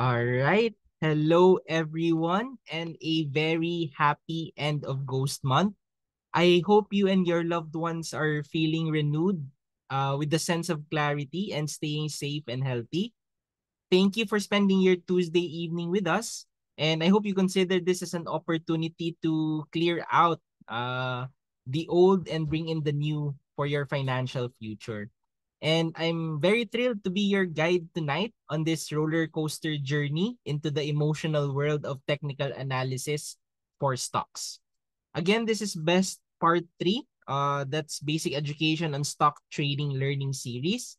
All right. Hello, everyone, and a very happy end of Ghost Month. I hope you and your loved ones are feeling renewed with the sense of clarity and staying safe and healthy. Thank you for spending your Tuesday evening with us. And I hope you consider this as an opportunity to clear out the old and bring in the new for your financial future. And I'm very thrilled to be your guide tonight on this roller coaster journey into the emotional world of technical analysis for stocks. Again, this is best part 3. That's basic education on stock trading learning series.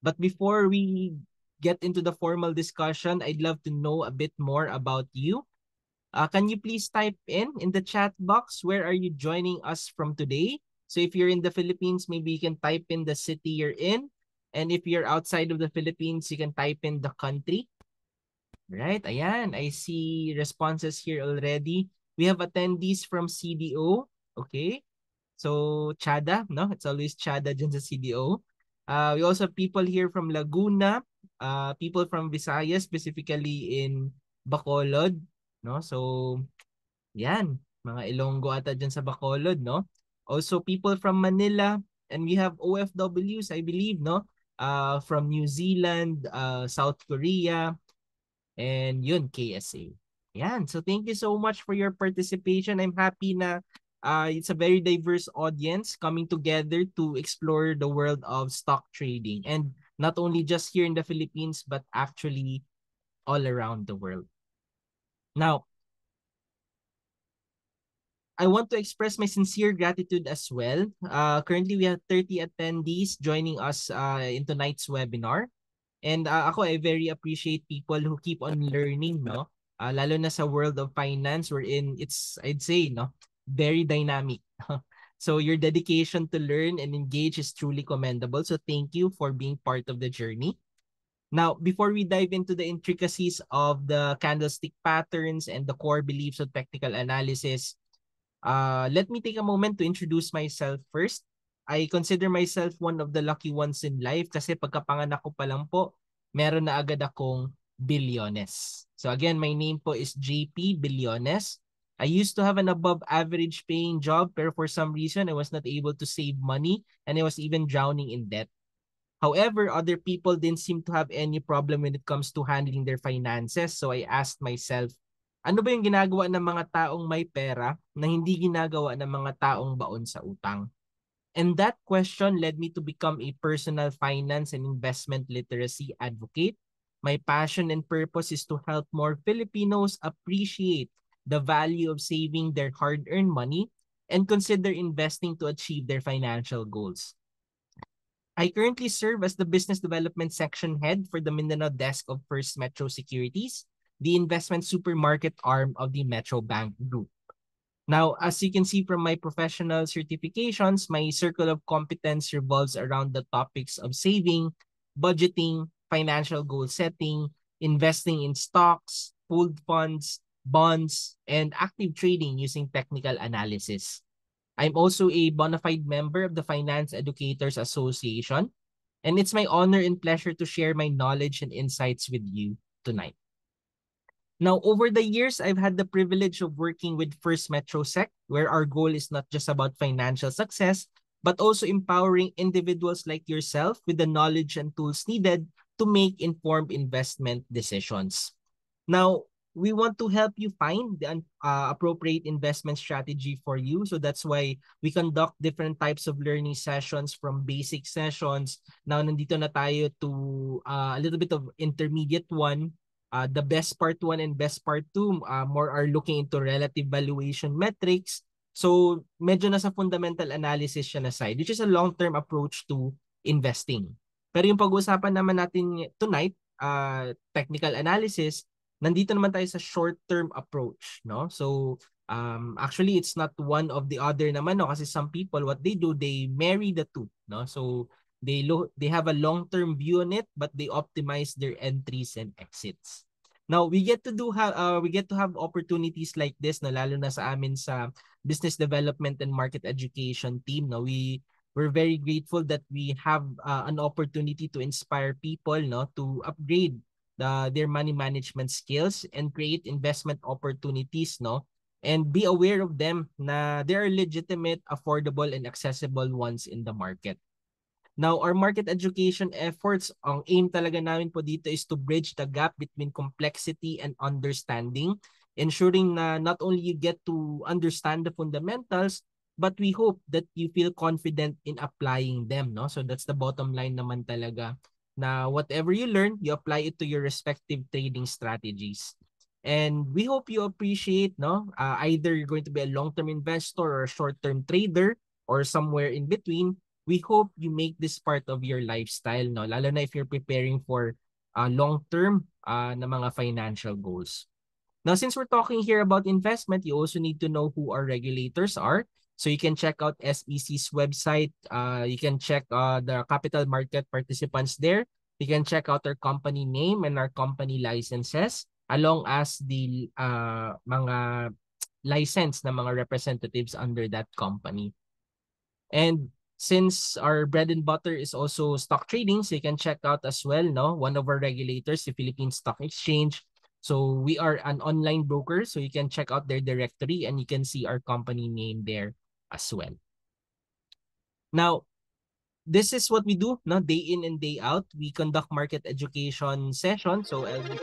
But before we get into the formal discussion, I'd love to know a bit more about you. Can you please type in the chat box where are you joining us from today? So if you're in the Philippines, maybe you can type in the city you're in. And if you're outside of the Philippines, you can type in the country. Right, ayan. I see responses here already. We have attendees from CDO. Okay. So, Chada, no? It's always Chada dyan sa CDO. We also have people here from Laguna, people from Visayas, specifically in Bacolod, no? So, yan, mga Ilonggo ata dyan sa Bacolod, no? Also, people from Manila, and we have OFWs, I believe, no? From New Zealand, South Korea, and yun, KSA. Yan. So thank you so much for your participation. I'm happy na it's a very diverse audience coming together to explore the world of stock trading. And not only just here in the Philippines, but actually all around the world. Now, I want to express my sincere gratitude as well. Currently, we have 30 attendees joining us in tonight's webinar. And ako, I very appreciate people who keep on learning, no? Lalo na sa world of finance wherein it's, I'd say, no, very dynamic. So your dedication to learn and engage is truly commendable. So thank you for being part of the journey. Now, before we dive into the intricacies of the candlestick patterns and the core beliefs of technical analysis, let me take a moment to introduce myself first. I consider myself one of the lucky ones in life kasi pagkapanganak ko pa lang po, meron na agad akong bilyones. So again, my name po is JP Bilyones. I used to have an above average paying job pero for some reason I was not able to save money and I was even drowning in debt. However, other people didn't seem to have any problem when it comes to handling their finances. So I asked myself, ano ba yung ginagawa ng mga taong may pera na hindi ginagawa ng mga taong baon sa utang? And that question led me to become a personal finance and investment literacy advocate. My passion and purpose is to help more Filipinos appreciate the value of saving their hard-earned money and consider investing to achieve their financial goals. I currently serve as the Business Development Section Head for the Mindanao Desk of First Metro Securities, the investment supermarket arm of the Metro Bank Group. Now, as you can see from my professional certifications, my circle of competence revolves around the topics of saving, budgeting, financial goal setting, investing in stocks, pooled funds, bonds, and active trading using technical analysis. I'm also a bona fide member of the Finance Educators Association, and it's my honor and pleasure to share my knowledge and insights with you tonight. Now, over the years, I've had the privilege of working with First Metro Sec, where our goal is not just about financial success, but also empowering individuals like yourself with the knowledge and tools needed to make informed investment decisions. Now, we want to help you find the appropriate investment strategy for you. So that's why we conduct different types of learning sessions from basic sessions. Now, nandito na tayo to a little bit of intermediate one. The best part 1 and best part 2 more are looking into relative valuation metrics. So, medyo nasa fundamental analysis siya na side, which is a long-term approach to investing. Pero yung pag-uusapan naman natin tonight, technical analysis, nandito naman tayo sa short-term approach, no? So, actually, it's not one of the other naman, no? Kasi some people, what they do, they marry the two, no? So, they have a long-term view on it, but they optimize their entries and exits. Now, we get to have opportunities like this, no? Lalo na sa amin sa business development and market education team, no? We're very grateful that we have an opportunity to inspire people, no, to upgrade their money management skills and create investment opportunities, no? And be aware of them na there are legitimate, affordable, and accessible ones in the market. Now, our market education efforts, ang aim talaga namin po dito is to bridge the gap between complexity and understanding, ensuring na not only you get to understand the fundamentals, but we hope that you feel confident in applying them, no? So that's the bottom line naman talaga, na whatever you learn, you apply it to your respective trading strategies. And we hope you appreciate, no? Either you're going to be a long-term investor or a short-term trader or somewhere in between. We hope you make this part of your lifestyle, no? Lalo na if you're preparing for long-term na mga financial goals. Now, since we're talking here about investment, you also need to know who our regulators are. So you can check out SEC's website. You can check the capital market participants there. You can check out our company name and our company licenses, along as the mga license na mga representatives under that company. And since our bread and butter is also stock trading, so you can check out as well, no? One of our regulators, the Philippine Stock Exchange. So we are an online broker, so you can check out their directory and you can see our company name there as well. Now, this is what we do, no? Day in and day out. We conduct market education sessions. So I'll be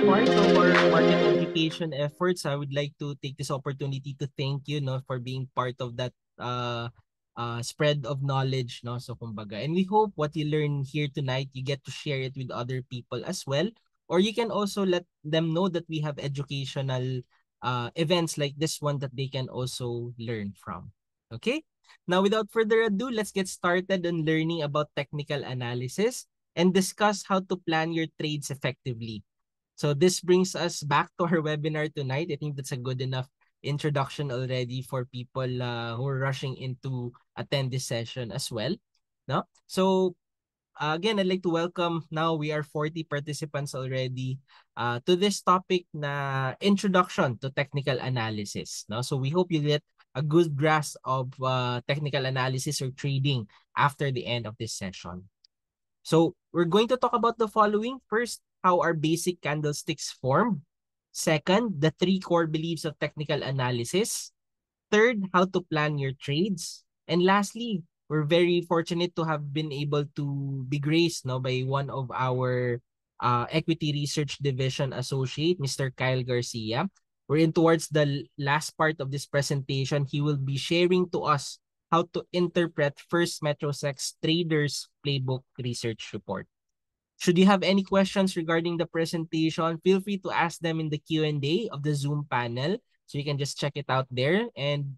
part of our market education efforts, I would like to take this opportunity to thank you, no, for being part of that spread of knowledge, no. So kumbaga, and we hope what you learn here tonight, you get to share it with other people as well, or you can also let them know that we have educational events like this one that they can also learn from. Okay. Now, without further ado, let's get started on learning about technical analysis and discuss how to plan your trades effectively. So this brings us back to our webinar tonight. I think that's a good enough introduction already for people who are rushing in to attend this session as well. No? So again, I'd like to welcome, now we are 40 participants already to this topic na introduction to technical analysis. No? So we hope you get a good grasp of technical analysis or trading after the end of this session. So we're going to talk about the following. First, how our basic candlesticks form. Second, the 3 core beliefs of technical analysis. Third, how to plan your trades. And lastly, we're very fortunate to have been able to be graced, no, by one of our equity research division associate, Mr. Kyle Garcia. We're in towards the last part of this presentation. He will be sharing to us how to interpret First Metrosex Traders Playbook Research Report. Should you have any questions regarding the presentation, feel free to ask them in the Q&A of the Zoom panel. So you can just check it out there. And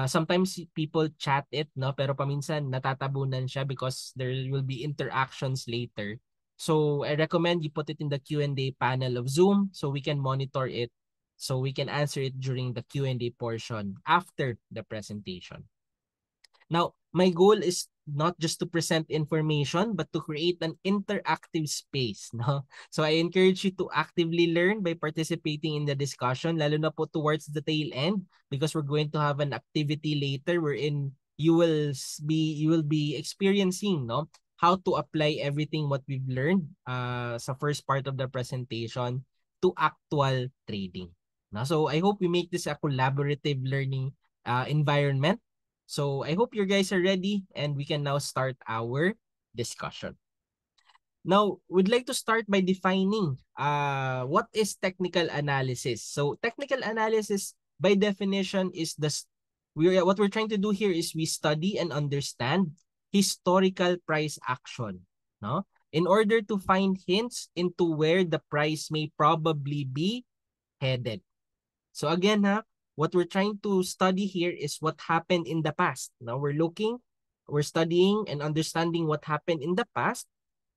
sometimes people chat it, no? Pero paminsan natatabunan siya because there will be interactions later. So I recommend you put it in the Q&A panel of Zoom so we can monitor it, so we can answer it during the Q&A portion after the presentation. Now, my goal is not just to present information, but to create an interactive space. No? So I encourage you to actively learn by participating in the discussion, lalo na po towards the tail end, because we're going to have an activity later wherein you will be experiencing, no, how to apply everything what we've learned sa first part of the presentation to actual trading. No? So I hope we make this a collaborative learning environment. So I hope you guys are ready and we can now start our discussion. Now, we'd like to start by defining what is technical analysis. So technical analysis by definition is what we're trying to do here is we study and understand historical price action, no? In order to find hints into where the price may probably be headed. So again, what we're trying to study here is what happened in the past. Now we're looking We're studying and understanding what happened in the past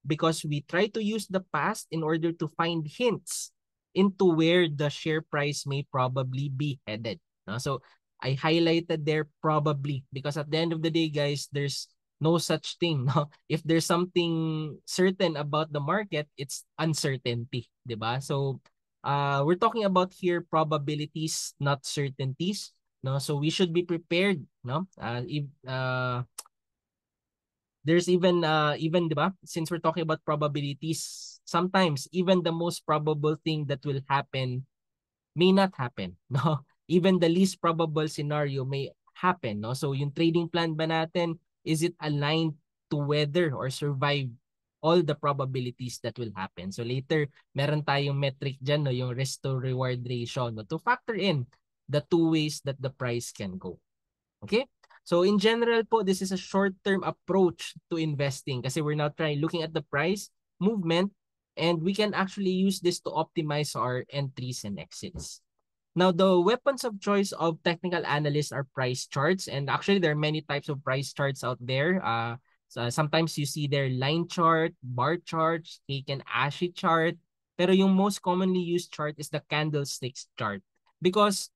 because we try to use the past in order to find hints into where the share price may probably be headed. No? So I highlighted there probably because at the end of the day, guys, there's no such thing. No? If there's something certain about the market, it's uncertainty, diba? So we're talking about here probabilities, not certainties. No, so we should be prepared. No, if there's even 'di ba, since we're talking about probabilities, sometimes even the most probable thing that will happen may not happen, no? Even the least probable scenario may happen, no? So yung trading plan ba natin, is it aligned to weather or survive all the probabilities that will happen? So later, meron tayong metric dyan, no? Yung risk to reward ratio, no? To factor in the two ways that the price can go. Okay? So in general po, this is a short-term approach to investing kasi we're now looking at the price movement and we can actually use this to optimize our entries and exits. Now, the weapons of choice of technical analysts are price charts, and actually there are many types of price charts out there. So sometimes you see their line chart, bar charts, cake and ashy chart, pero yung most commonly used chart is the candlesticks chart because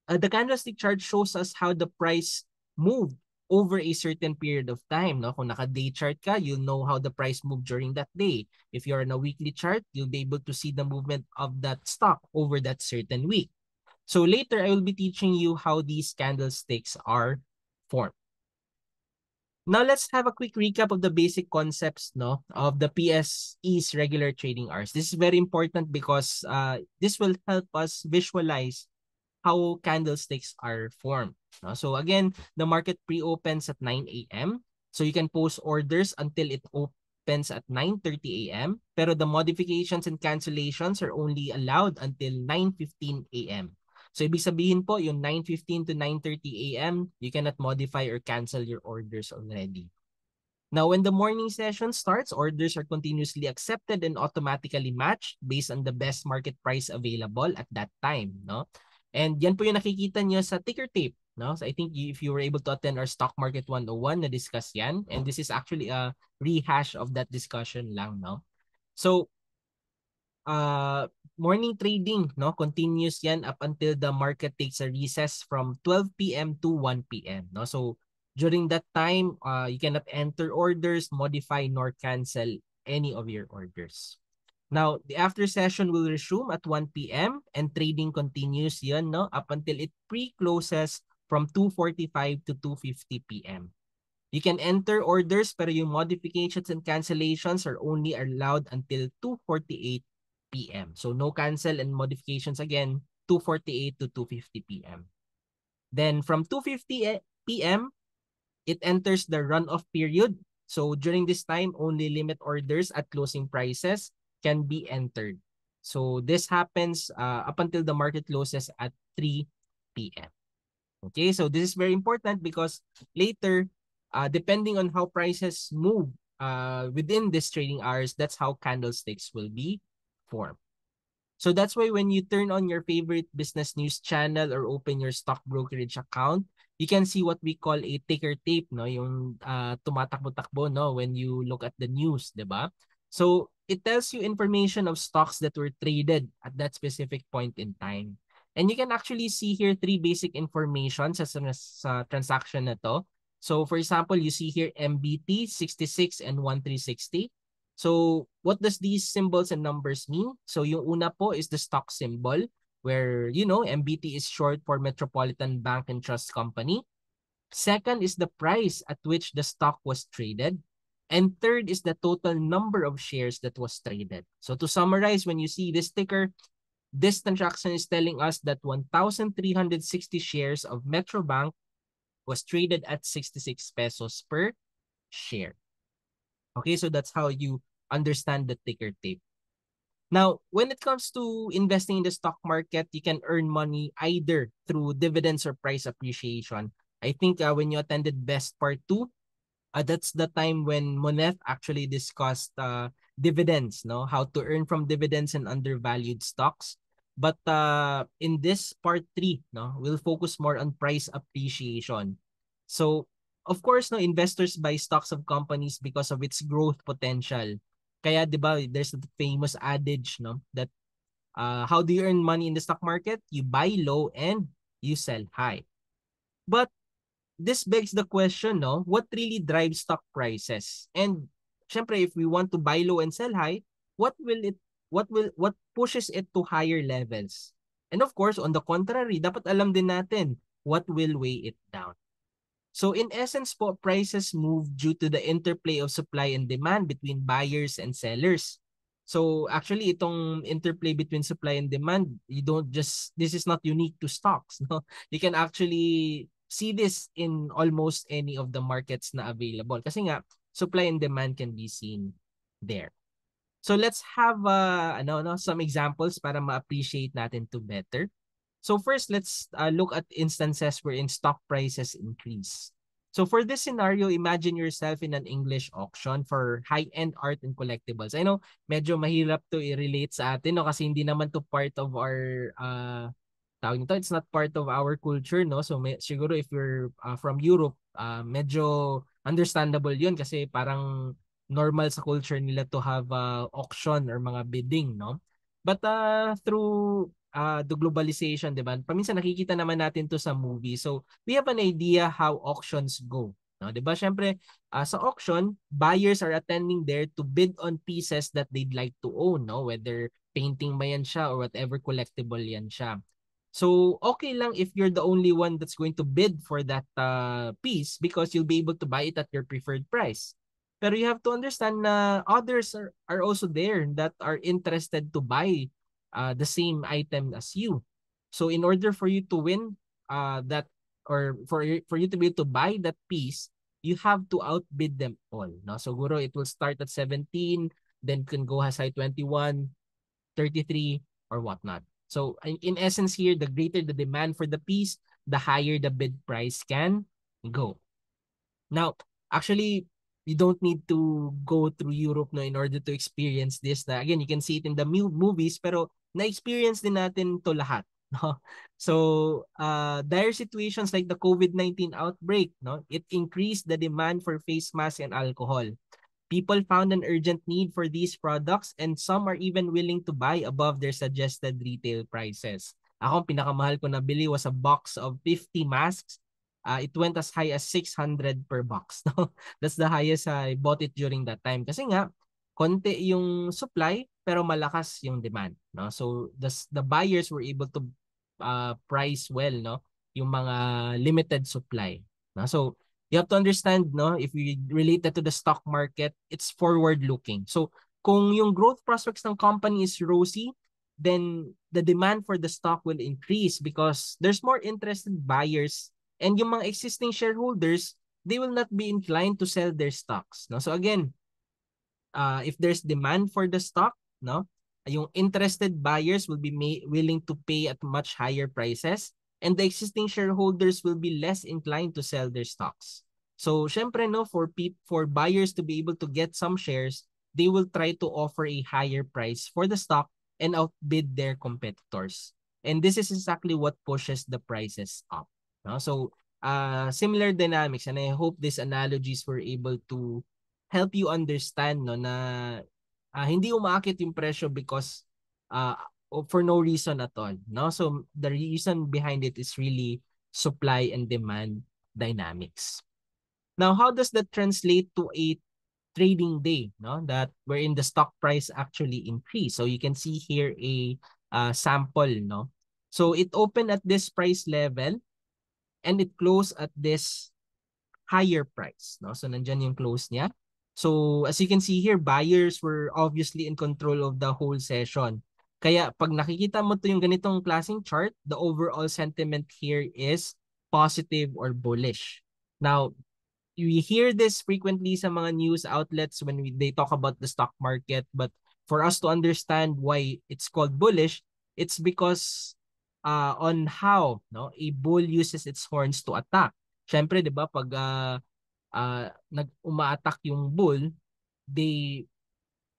the candlestick chart shows us how the price moved over a certain period of time. No? Kung naka-day chart ka, you'll know how the price moved during that day. If you're in a weekly chart, you'll be able to see the movement of that stock over that certain week. So later, I will be teaching you how these candlesticks are formed. Now let's have a quick recap of the basic concepts no, of the PSE's regular trading hours. This is very important because this will help us visualize how candlesticks are formed. No? So again, the market pre-opens at 9 a.m. So you can post orders until it opens at 9:30 a.m. Pero the modifications and cancellations are only allowed until 9:15 a.m. So ibig sabihin po, yung 9:15 to 9:30 a.m., you cannot modify or cancel your orders already. Now, when the morning session starts, orders are continuously accepted and automatically matched based on the best market price available at that time, no? And yan po yung nakikita niyo sa ticker tape, no? So I think if you were able to attend our Stock Market 101, na-discuss yan. And this is actually a rehash of that discussion lang, no? So, morning trading, no? Continuous yan up until the market takes a recess from 12 p.m. to 1 p.m., no? So, during that time, you cannot enter orders, modify, nor cancel any of your orders. Now, the after session will resume at 1 p.m. and trading continues yan, no? Up until it pre-closes from 2:45 to 2:50 p.m. You can enter orders pero yung modifications and cancellations are only allowed until 2:48 p.m. So no cancel and modifications again, 2:48 to 2:50 p.m. Then from 2:50 p.m., it enters the runoff period. So during this time, only limit orders at closing prices can be entered. So this happens up until the market closes at 3 p.m. Okay, so this is very important because later, depending on how prices move within this trading hours, that's how candlesticks will be formed. So that's why when you turn on your favorite business news channel or open your stock brokerage account, you can see what we call a ticker tape, no? Yung tumatakbo-takbo, no? When you look at the news, di ba? So it tells you information of stocks that were traded at that specific point in time. And you can actually see here three basic information sa transaction na to. So for example, you see here MBT 66 and 1360. So what does these symbols and numbers mean? So yung una po is the stock symbol where, you know, MBT is short for Metropolitan Bank and Trust Company. Second is the price at which the stock was traded. And third is the total number of shares that was traded. So to summarize, when you see this ticker, this transaction is telling us that 1,360 shares of Metrobank was traded at 66 pesos per share. Okay, so that's how you understand the ticker tape. Now, when it comes to investing in the stock market, you can earn money either through dividends or price appreciation. I think when you attended Best Part 2, that's the time when Moneth actually discussed dividends, no? How to earn from dividends and undervalued stocks. But in this part 3, no, we'll focus more on price appreciation. So of course, no, investors buy stocks of companies because of its growth potential. Kaya 'di ba, there's the famous adage, no, that how do you earn money in the stock market? You buy low and you sell high. But this begs the question, no, what really drives stock prices? And syempre, if we want to buy low and sell high, what will it what pushes it to higher levels? And of course, on the contrary, dapat alam din natin what will weigh it down. So in essence po, prices move due to the interplay of supply and demand between buyers and sellers. So actually itong interplay between supply and demand, this is not unique to stocks, no? You can actually see this in almost any of the markets na available. Kasi nga supply and demand can be seen there. So let's have some examples para ma-appreciate natin to better. So first, let's look at instances wherein stock prices increase. So for this scenario, imagine yourself in an English auction for high-end art and collectibles. I know, medyo mahirap to i-relate sa atin, no? Kasi hindi naman to part of our, tawag nito, it's not part of our culture, no? So siguro if you're from Europe, medyo understandable yun kasi parang normal sa culture nila to have auction or mga bidding, no? But through the globalization, 'di ba? Paminsan nakikita naman natin 'to sa movie. So, we have an idea how auctions go, no? 'Di ba? Syempre, sa auction, buyers are attending there to bid on pieces that they'd like to own, no? Whether painting ba yan siya or whatever collectible yan siya. So, okay lang if you're the only one that's going to bid for that piece because you'll be able to buy it at your preferred price. Pero you have to understand na others are also there that are interested to buy the same item as you. So in order for you to win that or for you to be able to buy that piece, you have to outbid them all. No? So guro it will start at 17, then can go as high 21, 33, or whatnot. So in essence here, the greater the demand for the piece, the higher the bid price can go. Now, actually, you don't need to go through Europe no in order to experience this. Na again, you can see it in the movies pero na-experience din natin to lahat, no? So, dire situations like the COVID-19 outbreak, no? It increased the demand for face masks and alcohol. People found an urgent need for these products and some are even willing to buy above their suggested retail prices. Ako, ang pinakamahal ko nabili was a box of 50 masks. It went as high as 600 per box. No? That's the highest I bought it during that time. Kasi nga, konti yung supply pero malakas yung demand. No? So the buyers were able to price well, no? Yung mga limited supply. No? So you have to understand, no, if we relate that to the stock market, it's forward looking. So kung yung growth prospects ng company is rosy, then the demand for the stock will increase because there's more interested buyers and yung mga existing shareholders, they will not be inclined to sell their stocks. No? So again, if there's demand for the stock, no, yung interested buyers will be willing to pay at much higher prices and the existing shareholders will be less inclined to sell their stocks. So, syempre, no, for buyers to be able to get some shares, they will try to offer a higher price for the stock and outbid their competitors. And this is exactly what pushes the prices up. No? So, similar dynamics, and I hope these analogies were able to help you understand, no, na hindi umaakit yung presyo because uh, for no reason at all, no? So the reason behind it is really supply and demand dynamics. Now, how does that translate to a trading day, no? That wherein the stock price actually increase. So you can see here a sample, no? So it opened at this price level and it closed at this higher price, no? So nandiyan yung close niya. So as you can see here, buyers were obviously in control of the whole session. Kaya pag nakikita mo to yung ganitong klaseng chart, the overall sentiment here is positive or bullish. Now, we hear this frequently sa mga news outlets when they talk about the stock market, but for us to understand why it's called bullish, it's because on how, no, a bull uses its horns to attack. Syempre, 'di ba, pag nag-uma-attack yung bull, they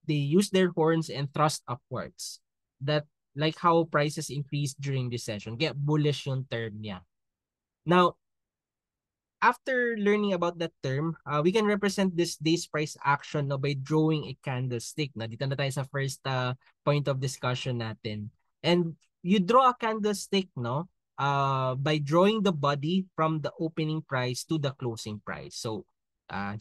use their horns and thrust upwards. That like how prices increase during this session. Kaya bullish yung term niya. Now, after learning about that term, we can represent this day's price action no, by drawing a candlestick. Na dito na tayo sa first point of discussion natin. And you draw a candlestick no by drawing the body from the opening price to the closing price. So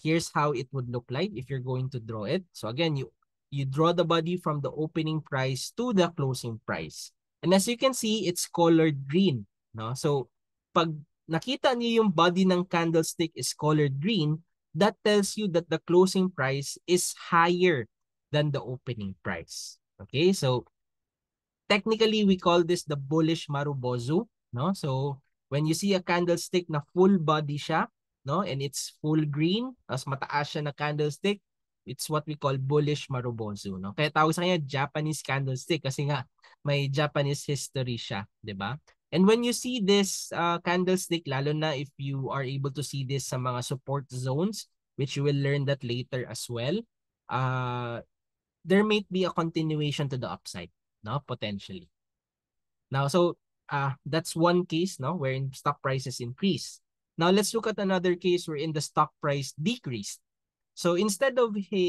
here's how it would look like if you're going to draw it. So again, you draw the body from the opening price to the closing price. And as you can see, it's colored green. No? So pag nakita niyo yung body ng candlestick is colored green, that tells you that the closing price is higher than the opening price. Okay, so technically we call this the bullish marubozu, no? So when you see a candlestick na full body siya, no, and it's full green, as mataas siya na candlestick, it's what we call bullish marubozu, no? Kaya tawag sa kanya Japanese candlestick kasi nga may Japanese history siya, 'di ba? And when you see this candlestick, lalo na if you are able to see this sa mga support zones, which you will learn that later as well, there may be a continuation to the upside, no, potentially. Now, so that's one case, no, wherein stock prices increase. Now, let's look at another case wherein the stock price decreased. So instead of a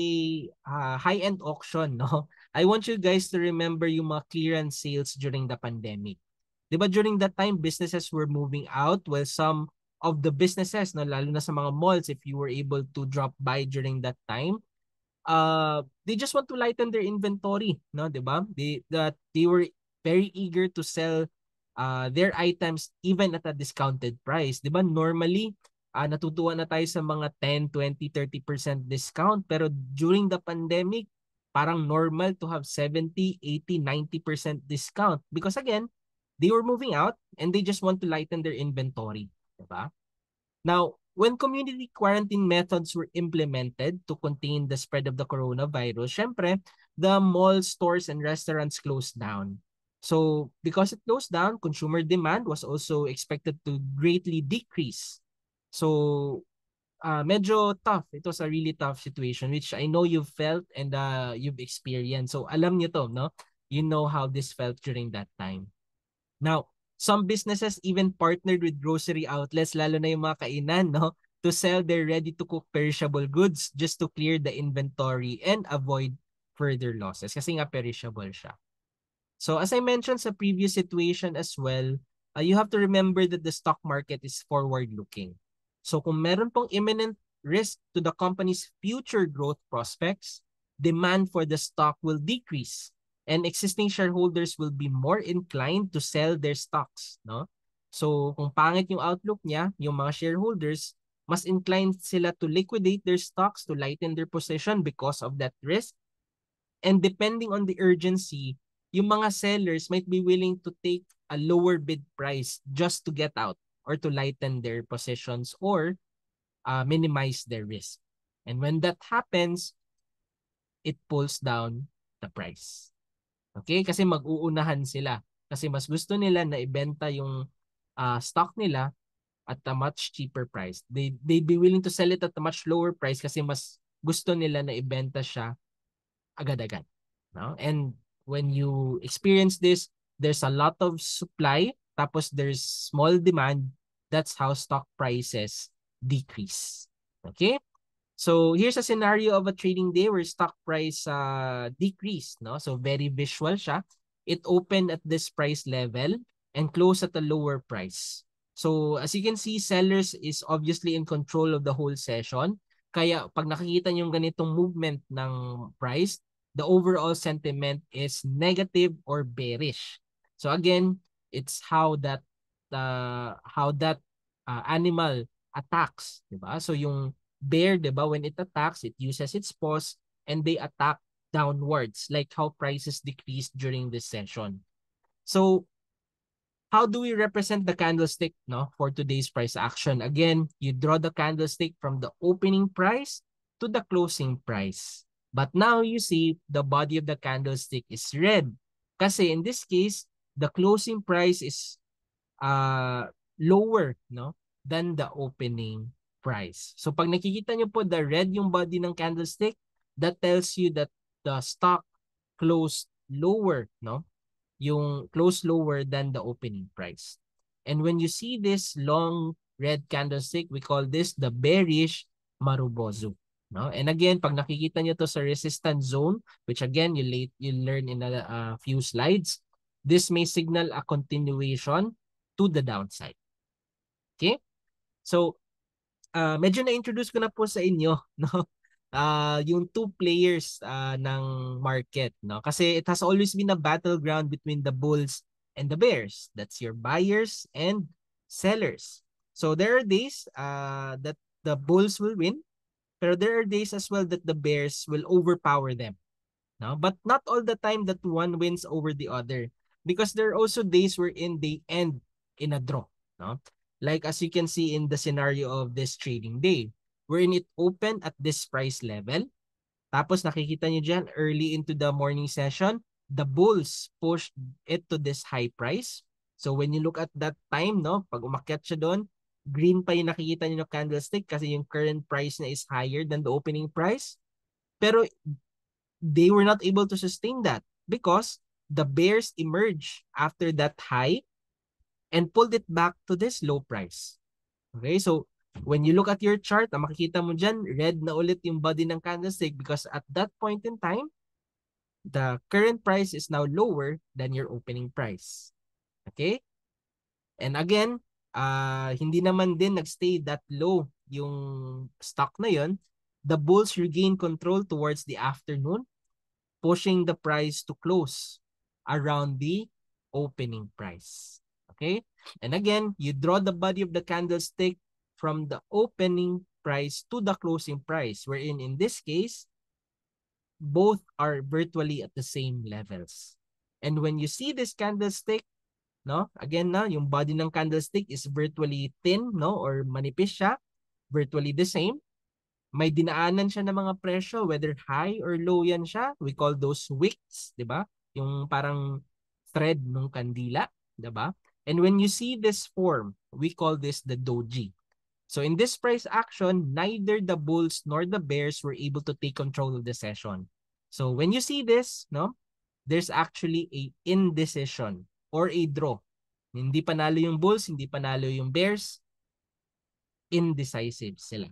high-end auction, no, I want you guys to remember yung mga clearance sales during the pandemic. Diba during that time, businesses were moving out while some of the businesses, no, lalo na sa mga malls, if you were able to drop by during that time, they just want to lighten their inventory, no, diba? They were very eager to sell their items even at a discounted price. Diba? Normally, natutuwa na tayo sa mga 10, 20, 30% discount. Pero during the pandemic, parang normal to have 70, 80, 90% discount. Because again, they were moving out and they just want to lighten their inventory. Diba? Now, when community quarantine methods were implemented to contain the spread of the coronavirus, syempre, the malls, stores, and restaurants closed down. So, because it closed down, consumer demand was also expected to greatly decrease. So, medyo tough. It was a really tough situation, which I know you've felt and you've experienced. So, alam niyo to, no? You know how this felt during that time. Now, some businesses even partnered with grocery outlets, lalo na yung mga kainan, no, to sell their ready-to-cook perishable goods just to clear the inventory and avoid further losses kasi nga perishable siya. So as I mentioned sa previous situation as well, you have to remember that the stock market is forward-looking. So kung meron pong imminent risk to the company's future growth prospects, demand for the stock will decrease and existing shareholders will be more inclined to sell their stocks, no? So kung pangit yung outlook niya, yung mga shareholders, mas inclined sila to liquidate their stocks to lighten their position because of that risk. And depending on the urgency, yung mga sellers might be willing to take a lower bid price just to get out or to lighten their positions or minimize their risk. And when that happens, it pulls down the price. Okay? Kasi mag-uunahan sila. Kasi mas gusto nila na ibenta yung stock nila at a much cheaper price. They'd be willing to sell it at a much lower price kasi mas gusto nila na ibenta siya agad-agad. No? And when you experience this, there's a lot of supply, tapos there's small demand. That's how stock prices decrease. Okay? So here's a scenario of a trading day where stock price decreased. No? So very visual siya. It opened at this price level and closed at a lower price. So as you can see, sellers is obviously in control of the whole session. Kaya pag nakikita niyo yung ganitong movement ng price, the overall sentiment is negative or bearish. So again, it's how that animal attacks, 'di ba? So yung bear, 'di ba, when it attacks, it uses its paws and they attack downwards like how prices decreased during this session. So how do we represent the candlestick, no, for today's price action? Again, you draw the candlestick from the opening price to the closing price. But now you see the body of the candlestick is red. Kasi in this case, the closing price is lower, no, than the opening price. So pag nakikita nyo po the red yung body ng candlestick, that tells you that the stock closed lower, no? Yung close lower than the opening price. And when you see this long red candlestick, we call this the bearish Marubozu. No? And again, pag nakikita nyo to sa resistance zone, which again, you'll learn in a few slides, this may signal a continuation to the downside. Okay? So, medyo na-introduce ko na po sa inyo, no? Yung two players ng market, no? Kasi it has always been a battleground between the bulls and the bears. That's your buyers and sellers. So there are days that the bulls will win, pero there are days as well that the bears will overpower them. No? But not all the time that one wins over the other, because there are also days wherein they end in a draw. No? Like as you can see in the scenario of this trading day, wherein it opened at this price level. Tapos nakikita nyo dyan, early into the morning session, the bulls pushed it to this high price. So when you look at that time, no, pag umakyat siya doon, green pa yung nakikita nyo ng candlestick kasi yung current price na is higher than the opening price. Pero they were not able to sustain that because the bears emerged after that high and pulled it back to this low price. Okay, so when you look at your chart, makikita mo dyan, red na ulit yung body ng candlestick because at that point in time, the current price is now lower than your opening price. Okay? And again, hindi naman din nagstay that low yung stock na yon. The bulls regain control towards the afternoon, pushing the price to close around the opening price. Okay? And again, you draw the body of the candlestick from the opening price to the closing price, wherein in this case, both are virtually at the same levels. And when you see this candlestick, no, again na, yung body ng candlestick is virtually thin, no, or manipis siya, virtually the same. May dinaanan siya ng mga presyo, whether high or low yan siya. We call those wicks, di ba? Yung parang thread ng kandila, di ba? And when you see this form, we call this the doji. So in this price action, neither the bulls nor the bears were able to take control of the session. So when you see this, no, there's actually a indecision or a draw. Hindi panalo yung bulls, hindi panalo yung bears. Indecisive sila.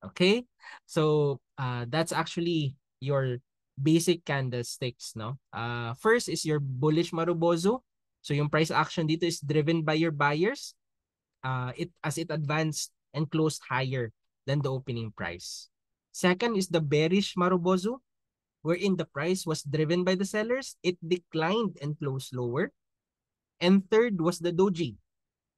Okay? So, that's actually your basic candlesticks, no? First is your bullish Marubozu. So, yung price action dito is driven by your buyers. As it advanced and closed higher than the opening price. Second is the bearish Marubozu, wherein the price was driven by the sellers. It declined and closed lower. And third was the doji,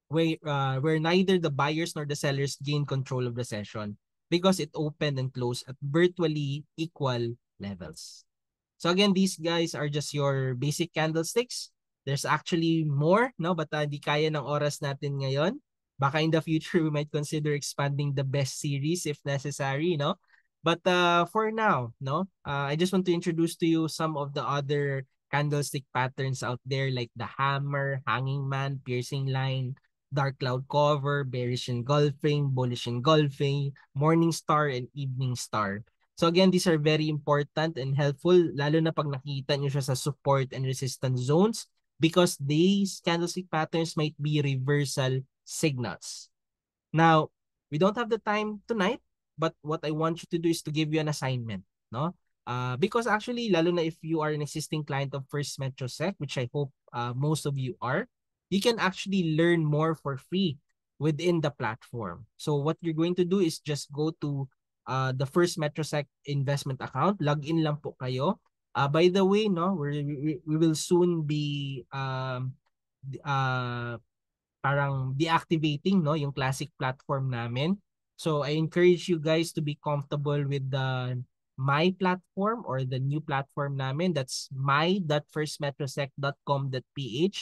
where neither the buyers nor the sellers gained control of the session because it opened and closed at virtually equal levels. So again, these guys are just your basic candlesticks. There's actually more, no? But di kaya ng oras natin ngayon. Baka in the future, we might consider expanding the best series if necessary, no? But for now, no? I just want to introduce to you some of the other candlestick patterns out there like the hammer, hanging man, piercing line, dark cloud cover, bearish engulfing, bullish engulfing, morning star, and evening star. So again, these are very important and helpful, lalo na pag nakita nyo siya sa support and resistance zones because these candlestick patterns might be reversal signals. Now, we don't have the time tonight, but what I want you to do is to give you an assignment, no? Because actually, lalo na if you are an existing client of First Metrosec, which I hope most of you are, you can actually learn more for free within the platform. So what you're going to do is just go to the First Metrosec investment account. Log in lang po kayo. By the way, no, we will soon be parang deactivating, no, yung classic platform namin. So I encourage you guys to be comfortable with the my platform or the new platform namin. That's my.firstmetrosec.com.ph.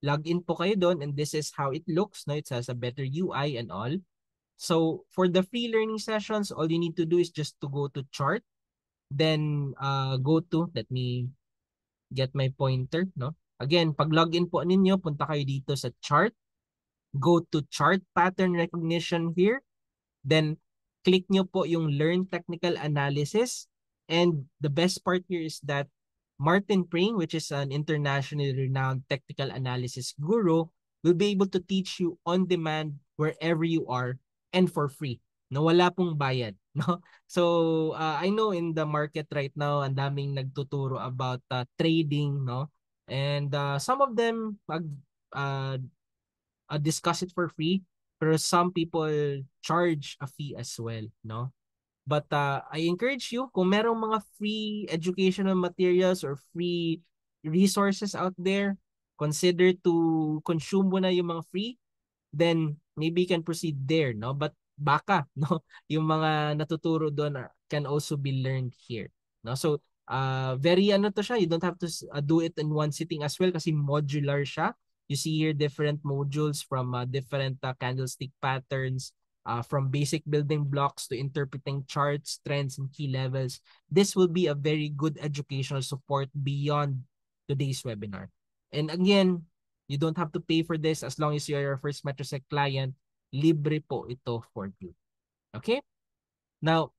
Log in po kayo doon and this is how it looks, no? It has a better UI and all. So for the free learning sessions, all you need to do is just to go to chart, then go to, let me get my pointer, no? Again, pag login po ninyo, punta kayo dito sa chart, go to chart pattern recognition here, then click nyo po yung learn technical analysis, and the best part here is that Martin Pring, which is an internationally renowned technical analysis guru, will be able to teach you on demand wherever you are and for free. No, wala pong bayad, no? So, I know in the market right now, ang daming nagtuturo about trading, no? And some of them uh, discuss it for free, pero some people charge a fee as well, no? But I encourage you, kung merong mga free educational materials or free resources out there, consider to consume mo na yung mga free, then maybe you can proceed there, no? But baka, no? Yung mga natuturo doon can also be learned here, no? So, very ano to siya, you don't have to do it in one sitting as well kasi modular siya. You see here different modules from different candlestick patterns, from basic building blocks to interpreting charts, trends, and key levels. This will be a very good educational support beyond today's webinar. And again, you don't have to pay for this as long as you are your first Metrosec client. Libre po ito for you. Okay? Now,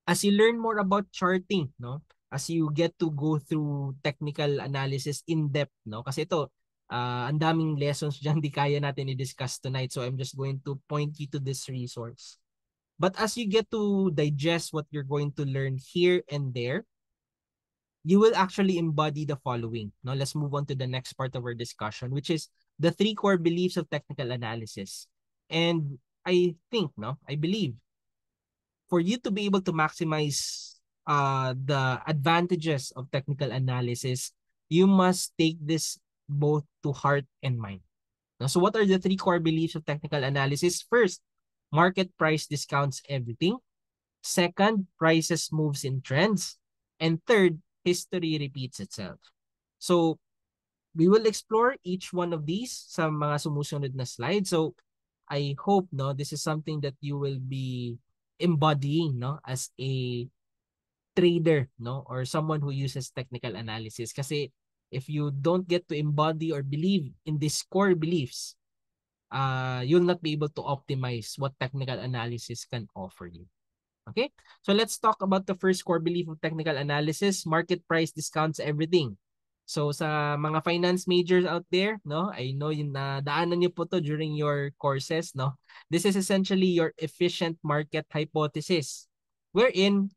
as you learn more about charting, no? As you get to go through technical analysis in depth, no? Kasi ito, ang daming lessons dyan di kaya natin i-discuss tonight. So I'm just going to point you to this resource. But as you get to digest what you're going to learn here and there, you will actually embody the following. Now, let's move on to the next part of our discussion, which is the 3 core beliefs of technical analysis. And I think, no, I believe, for you to be able to maximize the advantages of technical analysis, you must take this both to heart and mind. Now, so what are the 3 core beliefs of technical analysis? First, market price discounts everything. Second, prices moves in trends. And third, history repeats itself. So, we will explore each one of these sa mga sumusunod na slides. So, I hope no this is something that you will be embodying no as a trader no or someone who uses technical analysis kasi if you don't get to embody or believe in these core beliefs, you'll not be able to optimize what technical analysis can offer you. Okay, so let's talk about the first core belief of technical analysis. Market price discounts everything. So sa mga finance majors out there, no, I know yung nadaanan niyo po to during your courses, no. This is essentially your efficient market hypothesis, wherein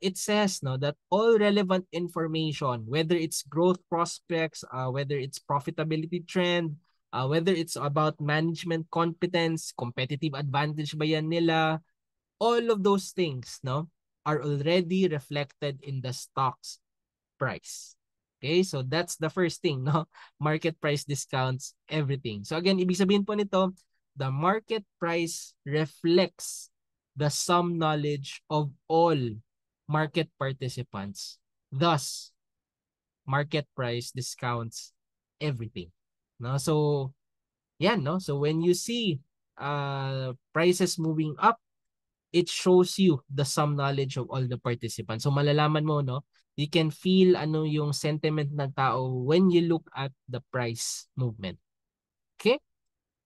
it says no that all relevant information, whether it's growth prospects, whether it's profitability trend, whether it's about management competence, competitive advantage ba yan nila, all of those things no are already reflected in the stock's price. Okay, so that's the first thing, no? Market price discounts everything. So again, ibig sabihin po nito, the market price reflects the sum knowledge of all market participants. Thus, market price discounts everything. No? So, yan, no? So when you see prices moving up, it shows you the sum knowledge of all the participants. So malalaman mo, no? You can feel ano yung sentiment ng tao when you look at the price movement. Okay?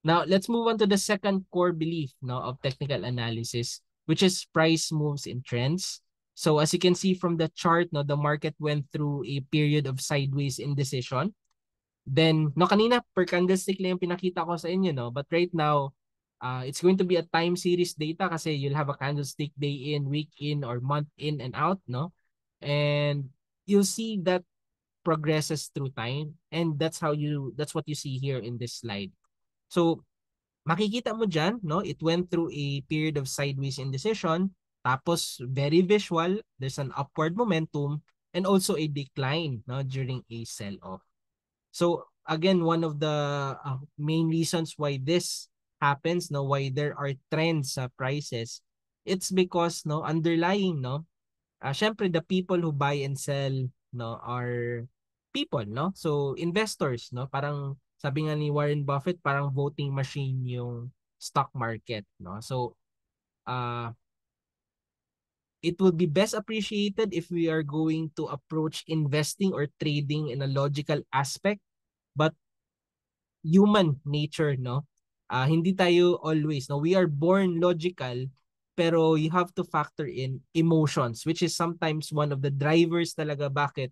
Now, let's move on to the second core belief no, of technical analysis, which is price moves in trends. So as you can see from the chart, no, the market went through a period of sideways indecision. Then, no, kanina per candlestick lang yung pinakita ko sa inyo, no? But right now, it's going to be a time series data kasi you'll have a candlestick day in, week in, or month in and out, no? And you'll see that progresses through time. And that's what you see here in this slide. So, makikita mo dyan, no? It went through a period of sideways indecision. Tapos, very visual, there's an upward momentum and also a decline no, during a sell-off. So again, one of the main reasons why this happens, no, why there are trends sa prices, it's because no underlying no, syempre the people who buy and sell no are people, no. So investors, no, parang sabi nga ni Warren Buffett, parang voting machine yung stock market, no. So it will be best appreciated if we are going to approach investing or trading in a logical aspect, but human nature, no? Hindi tayo always, no? We are born logical, pero you have to factor in emotions, which is sometimes one of the drivers talaga bakit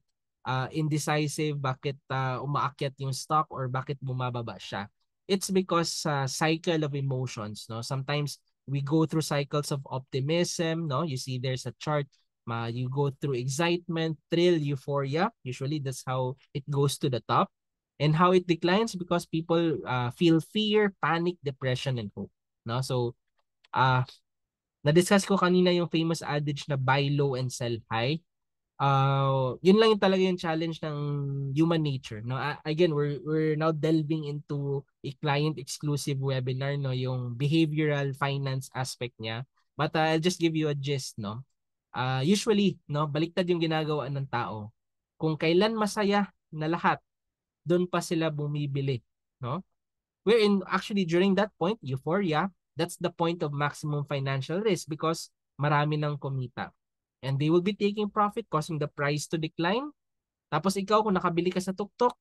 indecisive, bakit umaakyat yung stock or bakit bumababa siya. It's because cycle of emotions, no? Sometimes we go through cycles of optimism, no? You see there's a chart, you go through excitement, thrill, euphoria. Usually that's how it goes to the top. And how it declines because people feel fear, panic, depression, and hope. No? So, na-discuss ko kanina yung famous adage na buy low and sell high. Yun lang yung talaga yung challenge ng human nature, no? Again, we're now delving into a client exclusive webinar, no, yung behavioral finance aspect niya. But I'll just give you a gist, no. Usually, no, baliktad yung ginagawa ng tao. Kung kailan masaya na lahat, doon pa sila bumibili, no? Wherein actually during that point, euphoria, that's the point of maximum financial risk because marami nang kumita. And they will be taking profit causing the price to decline. Tapos ikaw kung nakabili ka sa tuktok,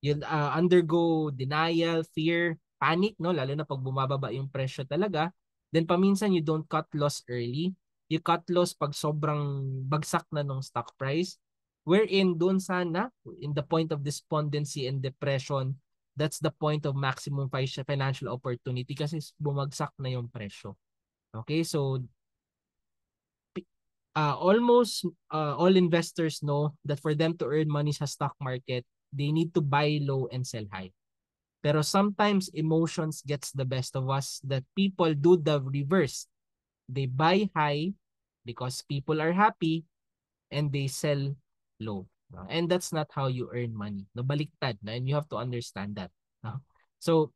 you'll undergo denial, fear, panic, no? Lalo na pag bumababa yung presyo talaga. Then paminsan you don't cut loss early. You cut loss pag sobrang bagsak na ng stock price. Wherein doon sana, in the point of despondency and depression, that's the point of maximum financial opportunity kasi bumagsak na yung presyo. Okay, so almost all investors know that for them to earn money sa stock market, they need to buy low and sell high. Pero sometimes emotions gets the best of us that people do the reverse. They buy high because people are happy and they sell low. No? And that's not how you earn money. No, baliktad. No? And you have to understand that. No? So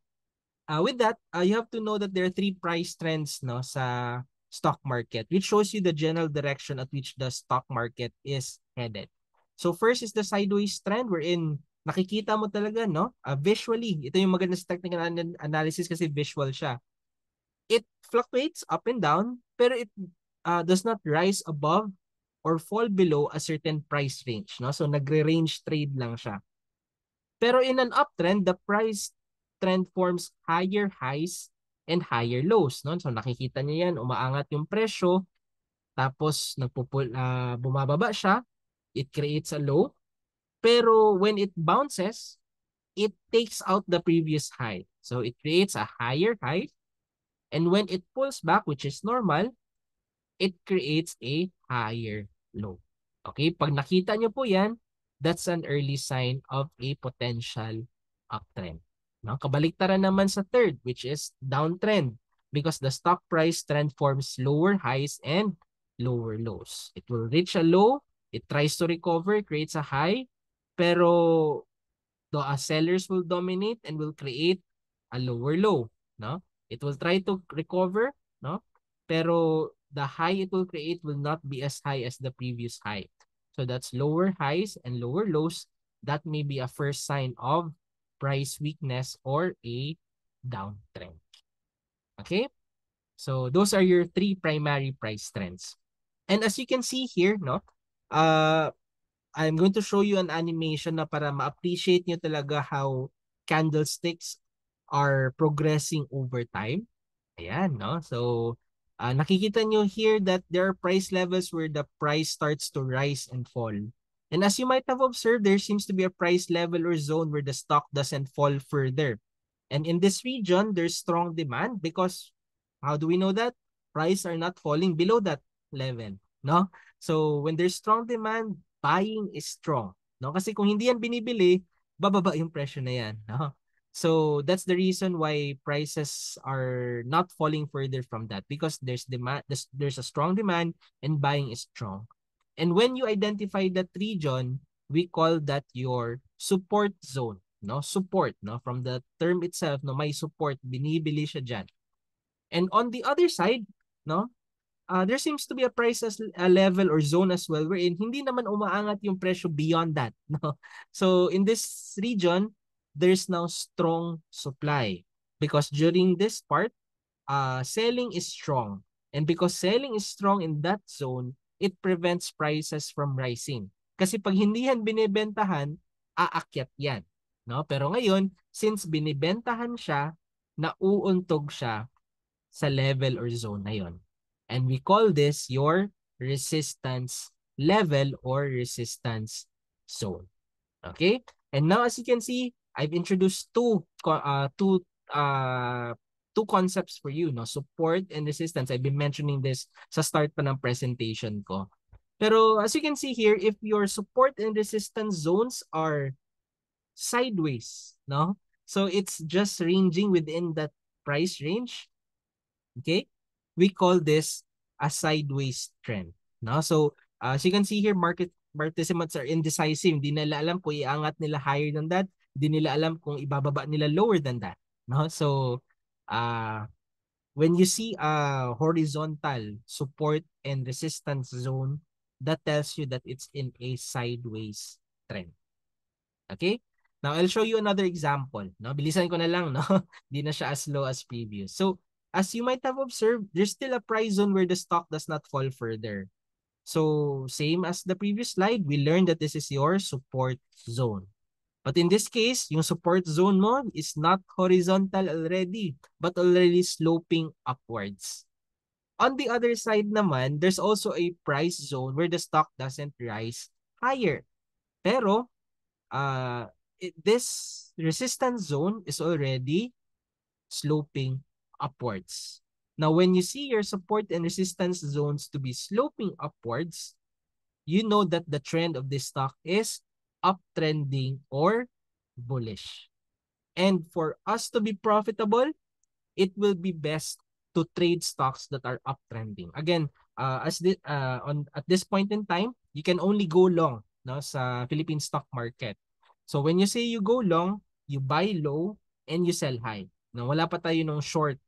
with that, you have to know that there are three price trends, no, sa stock market, which shows you the general direction at which the stock market is headed. So first is the sideways trend wherein nakikita mo talaga, no, visually. Ito yung maganda sa technical analysis kasi visual siya. It fluctuates up and down, pero it does not rise above or fall below a certain price range, no? So nagre-range trade lang siya. Pero in an uptrend, the price trend forms higher highs and higher lows, no? So nakikita niyo yan, umaangat yung presyo, tapos bumababa siya, it creates a low. Pero when it bounces, it takes out the previous high. So it creates a higher high. And when it pulls back, which is normal, it creates a higher low. Okay, pag nakita nyo po yan, that's an early sign of a potential uptrend. No? Kabaliktaran naman sa third, which is downtrend because the stock price trend forms lower highs and lower lows. It will reach a low, it tries to recover, creates a high, pero the sellers will dominate and will create a lower low, no? It will try to recover, no? Pero the high it will create will not be as high as the previous high. So that's lower highs and lower lows. That may be a first sign of price weakness or a downtrend. Okay? So those are your three primary price trends. And as you can see here, no? I'm going to show you an animation na para ma-appreciate nyo talaga how candlesticks are progressing over time. Ayan, no? So, nakikita nyo here that there are price levels where the price starts to rise and fall. And as you might have observed, there seems to be a price level or zone where the stock doesn't fall further. And in this region, there's strong demand because how do we know that? Prices are not falling below that level, no? So, when there's strong demand, buying is strong, no? Kasi kung hindi yan binibili, bababa yung presyo na yan, no? So that's the reason why prices are not falling further from that because there's demand, there's a strong demand and buying is strong. And when you identify that region, we call that your support zone, no? Support, no? From the term itself, no, may support, binibili siya dyan. And on the other side, no, there seems to be a price as a level or zone as well wherein hindi naman umaangat yung presyo beyond that. No? So in this region, there's now strong supply because during this part, selling is strong. And because selling is strong in that zone, it prevents prices from rising. Kasi pag hindi yan binibentahan, aakyat yan. No? Pero ngayon, since binibentahan siya, nauuntog siya sa level or zone na yon. And we call this your resistance level or resistance zone. Okay? And now as you can see, I've introduced two concepts for you, no? Support and resistance. I've been mentioning this sa start pa ng presentation ko. Pero as you can see here, if your support and resistance zones are sideways, no? So it's just ranging within that price range, okay? We call this a sideways trend, no? So as you can see here, market participants are indecisive. Hindi nila alam kung iangat nila higher than that. Hindi nila alam kung ibababa nila lower than that, no? So when you see a horizontal support and resistance zone, that tells you that it's in a sideways trend. Okay? Now, I'll show you another example. No? Bilisan ko na lang. No? Di na siya as low as previous. So, as you might have observed, there's still a price zone where the stock does not fall further. So, same as the previous slide, we learned that this is your support zone. But in this case, yung support zone mo is not horizontal already, but already sloping upwards. On the other side naman, there's also a price zone where the stock doesn't rise higher. Pero this resistance zone is already sloping upwards. Now, when you see your support and resistance zones to be sloping upwards, you know that the trend of this stock is uptrending or bullish. And for us to be profitable, it will be best to trade stocks that are uptrending. Again, at this point in time, you can only go long, no, sa Philippine stock market. So when you say you go long, you buy low and you sell high. No, wala pa tayo nung short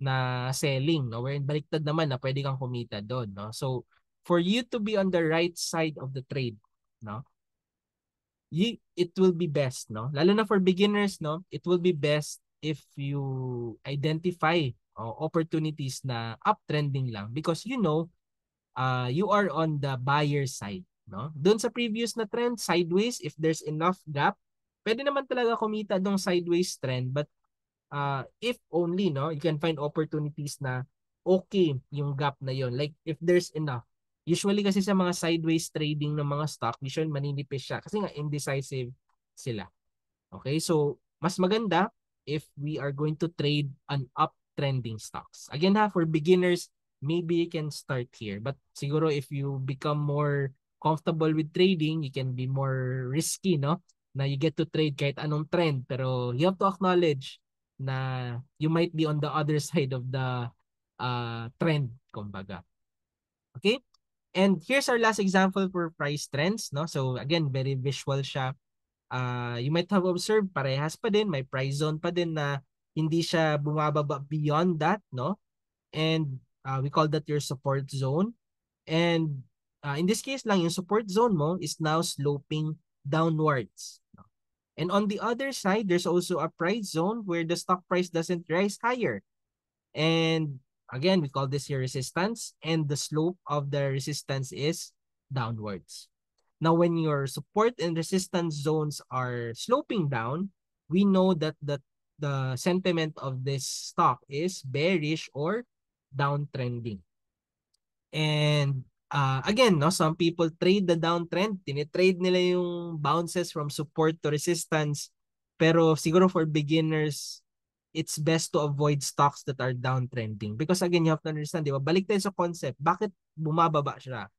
na selling, no, wherein baliktad naman na pwede kang kumita doon, no. So for you to be on the right side of the trade, no, it will be best, no? Lalo na for beginners, no? It will be best if you identify opportunities na uptrending lang because you know you are on the buyer side, no? Doon sa previous na trend, sideways, if there's enough gap, pwede naman talaga kumita dong sideways trend, but if only, no, you can find opportunities na okay yung gap na yon. Like if there's enough. Usually kasi sa mga sideways trading ng mga stock, usually maninipis siya kasi nga indecisive sila. Okay? So, mas maganda if we are going to trade an uptrending stocks. Again ha, for beginners, maybe you can start here. But siguro if you become more comfortable with trading, you can be more risky, no? Na you get to trade kahit anong trend. Pero you have to acknowledge na you might be on the other side of the trend, kumbaga. Okay? And here's our last example for price trends, no? So again, very visual siya. You might have observed parehas pa din, may price zone pa din na hindi siya bumababa beyond that, no? And we call that your support zone. And in this case lang, yung support zone mo is now sloping downwards. No? And on the other side, there's also a price zone where the stock price doesn't rise higher. And again, we call this your resistance, and the slope of the resistance is downwards. Now, when your support and resistance zones are sloping down, we know that the sentiment of this stock is bearish or downtrending. And again, no, some people trade the downtrend. Tinitrade nila yung bounces from support to resistance. Pero siguro for beginners, it's best to avoid stocks that are downtrending. Because again, you have to understand, di ba? Balik tayo sa concept. Bakit bumababa siya?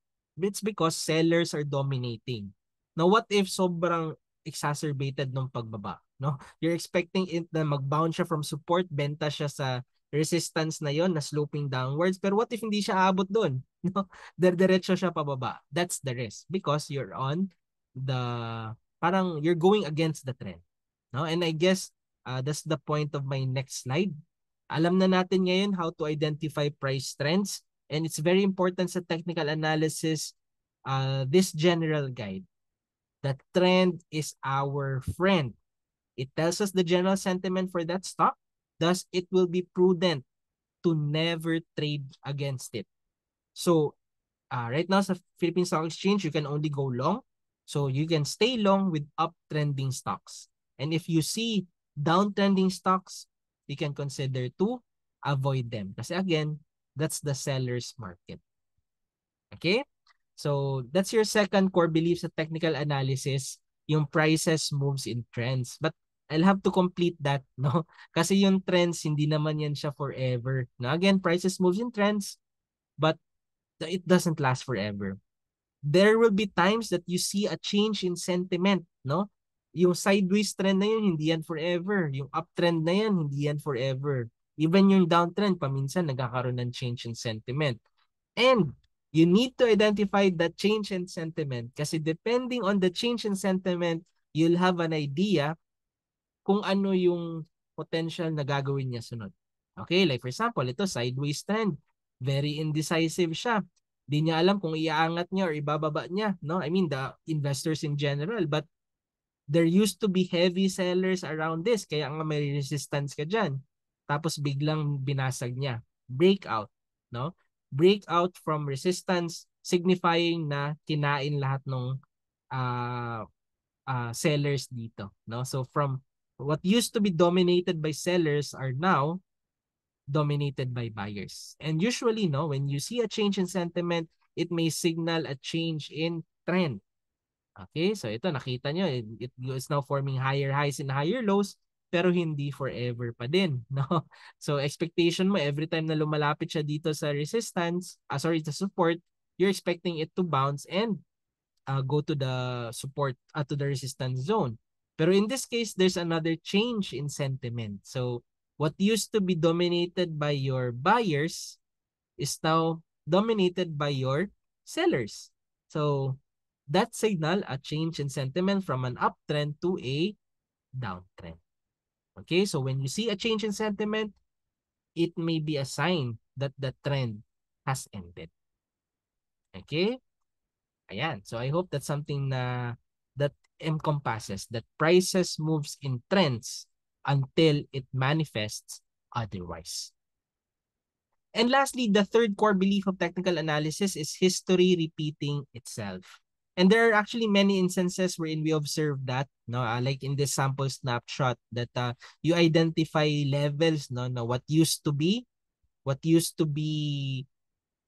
It's because sellers are dominating. Now, what if sobrang exacerbated ng pagbaba? No? You're expecting it na mag-bounce siya from support, benta siya sa resistance na yon na sloping downwards. Pero what if hindi siya abot doon? No? Diretso siya pababa. That's the risk because you're on the parang you're going against the trend. No? And I guess that's the point of my next slide. Alam na natin ngayon how to identify price trends, and it's very important sa technical analysis this general guide. The trend is our friend. It tells us the general sentiment for that stock. Thus, it will be prudent to never trade against it. So, right now sa Philippine Stock Exchange, you can only go long. So, you can stay long with uptrending stocks. And if you see downtrending stocks, you can consider to avoid them. Kasi again, that's the seller's market. Okay? So that's your second core belief sa technical analysis, yung prices moves in trends. But I'll have to complete that, no? Kasi yung trends, hindi naman yan siya forever. No? Again, prices moves in trends, but it doesn't last forever. There will be times that you see a change in sentiment, no? Yung sideways trend na yun, hindi yan forever. Yung uptrend na yan, hindi yan forever. Even yung downtrend, paminsan nagkakaroon ng change in sentiment. And you need to identify the change in sentiment kasi depending on the change in sentiment, you'll have an idea kung ano yung potential na gagawin niya sunod. Okay, like for example, ito sideways trend. Very indecisive siya. Di niya alam kung iaangat niya or ibababa niya, no? I mean, the investors in general, but there used to be heavy sellers around this, kaya nga may resistance ka dyan. Tapos biglang binasag niya. Breakout, no? Breakout from resistance signifying na kinain lahat ng uh, sellers dito, no? So from what used to be dominated by sellers are now dominated by buyers. And usually, no, when you see a change in sentiment, it may signal a change in trend. Okay, so ito nakita nyo, it is now forming higher highs and higher lows, pero hindi forever pa din, no? So expectation mo every time na lumalapit siya dito sa resistance, sa support, you're expecting it to bounce and go to the support, to the resistance zone. Pero in this case, there's another change in sentiment. So what used to be dominated by your buyers is now dominated by your sellers. So that signal a change in sentiment from an uptrend to a downtrend. Okay, so when you see a change in sentiment, it may be a sign that the trend has ended. Okay? Ayan. So I hope that's something na that encompasses that prices moves in trends until it manifests otherwise. And lastly, the third core belief of technical analysis is history repeating itself. And there are actually many instances wherein we observe that, no, like in this sample snapshot that you identify levels, no, what used to be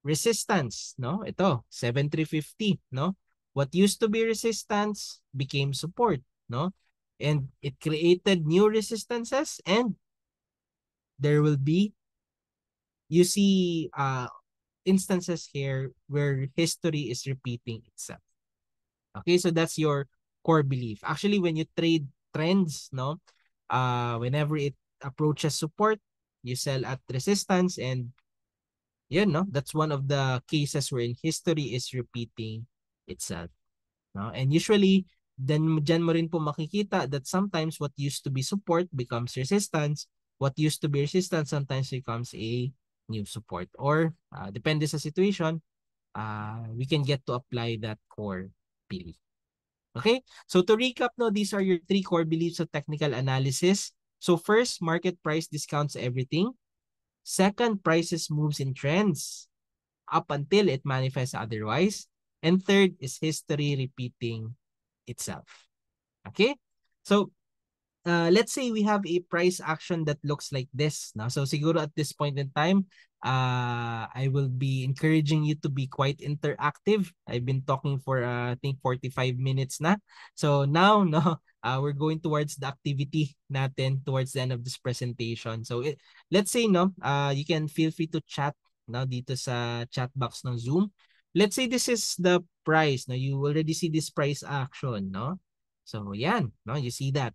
resistance, no? Ito, 7350, no? What used to be resistance became support, no? And it created new resistances and there will be, you see instances here where history is repeating itself. Okay, so that's your core belief. Actually, when you trade trends, no, whenever it approaches support, you sell at resistance and yun, no? That's one of the cases wherein history is repeating itself. No? And usually, then dyan mo rin po makikita that sometimes what used to be support becomes resistance. What used to be resistance sometimes becomes a new support. Or, depende sa situation, we can get to apply that core belief. Okay? So to recap, no, these are your three core beliefs of technical analysis. So first, market price discounts everything. Second, prices moves in trends up until it manifests otherwise. And third is history repeating itself. Okay? So, let's say we have a price action that looks like this. No? So, siguro at this point in time, I will be encouraging you to be quite interactive. I've been talking for, I think, 45 minutes na. So, now, no, we're going towards the activity natin towards the end of this presentation. So, let's say, no, you can feel free to chat no, dito sa chat box ng Zoom. Let's say this is the price. No? You already see this price action. No? So, yan. No? You see that.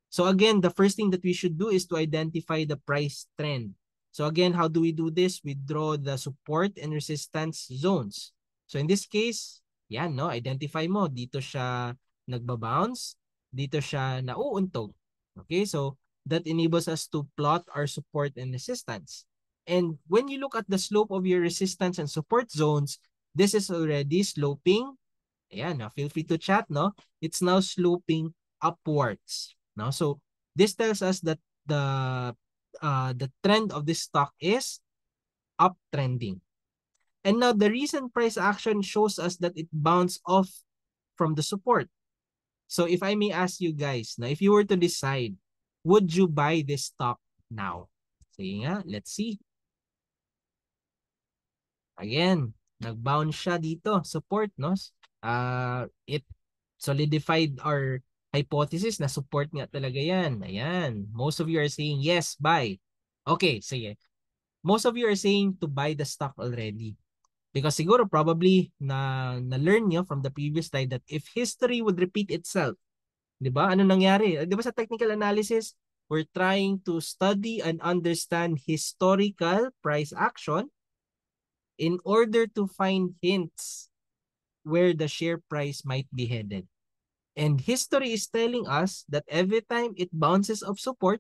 So again, the first thing that we should do is to identify the price trend. So again, how do we do this? We draw the support and resistance zones. So in this case, yan, no? Identify mo. Dito siya nagbabounce. Dito siya nauuntog. Okay, so that enables us to plot our support and resistance. And when you look at the slope of your resistance and support zones, this is already sloping. Ayan, no? Feel free to chat, no? It's now sloping upwards. No? So this tells us that the trend of this stock is uptrending. And now the recent price action shows us that it bounced off from the support. So if I may ask you guys, now if you were to decide, would you buy this stock now? Sige nga, let's see. Again, Nag-bounce siya dito, support, no? It solidified our hypothesis na support nga talaga yan. Ayan. Most of you are saying, yes, buy. Okay, sige. Most of you are saying to buy the stock already. Because siguro probably na-learn nyo from the previous slide that if history would repeat itself, di ba? Ano nangyari? Di ba sa technical analysis, we're trying to study and understand historical price action in order to find hints where the share price might be headed. And history is telling us that every time it bounces off support,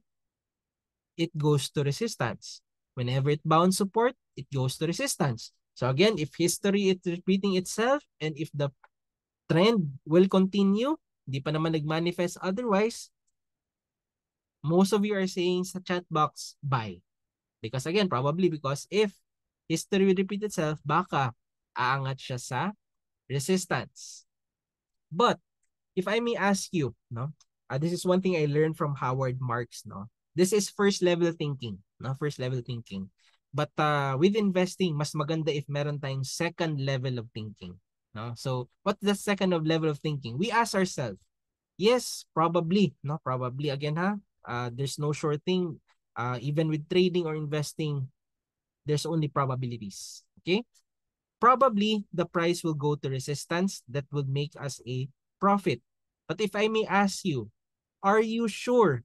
it goes to resistance. Whenever it bounces support, it goes to resistance. So again, if history is repeating itself and if the trend will continue, di pa naman nag-manifest otherwise, most of you are saying sa chat box, buy. Because again, probably because if history will repeat itself, baka aangat siya sa resistance. But if I may ask you, no, this is one thing I learned from Howard Marks, no. This is first level thinking, no, first level thinking. But with investing, mas maganda if meron tayong second level of thinking, no. So what's the second level of thinking? We ask ourselves, yes, probably, no, probably again, there's no sure thing. Even with trading or investing, there's only probabilities. Okay, probably the price will go to resistance that would make us a profit. But if I may ask you, are you sure?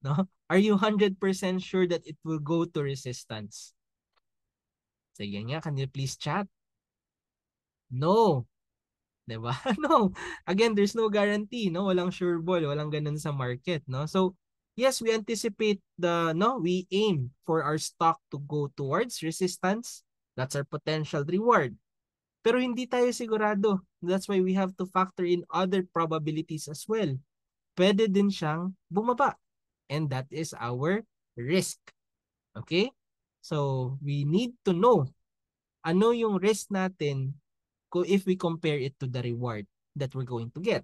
No? Are you 100% sure that it will go to resistance? Sige nga, can you please chat? No. Diba? No. Again, there's no guarantee, no? Walang sure ball, walang ganun sa market, no? So, yes, we anticipate we aim for our stock to go towards resistance. That's our potential reward. Pero hindi tayo sigurado. That's why we have to factor in other probabilities as well. Pwede din siyang bumaba. And that is our risk. Okay? So, we need to know ano yung risk natin if we compare it to the reward that we're going to get.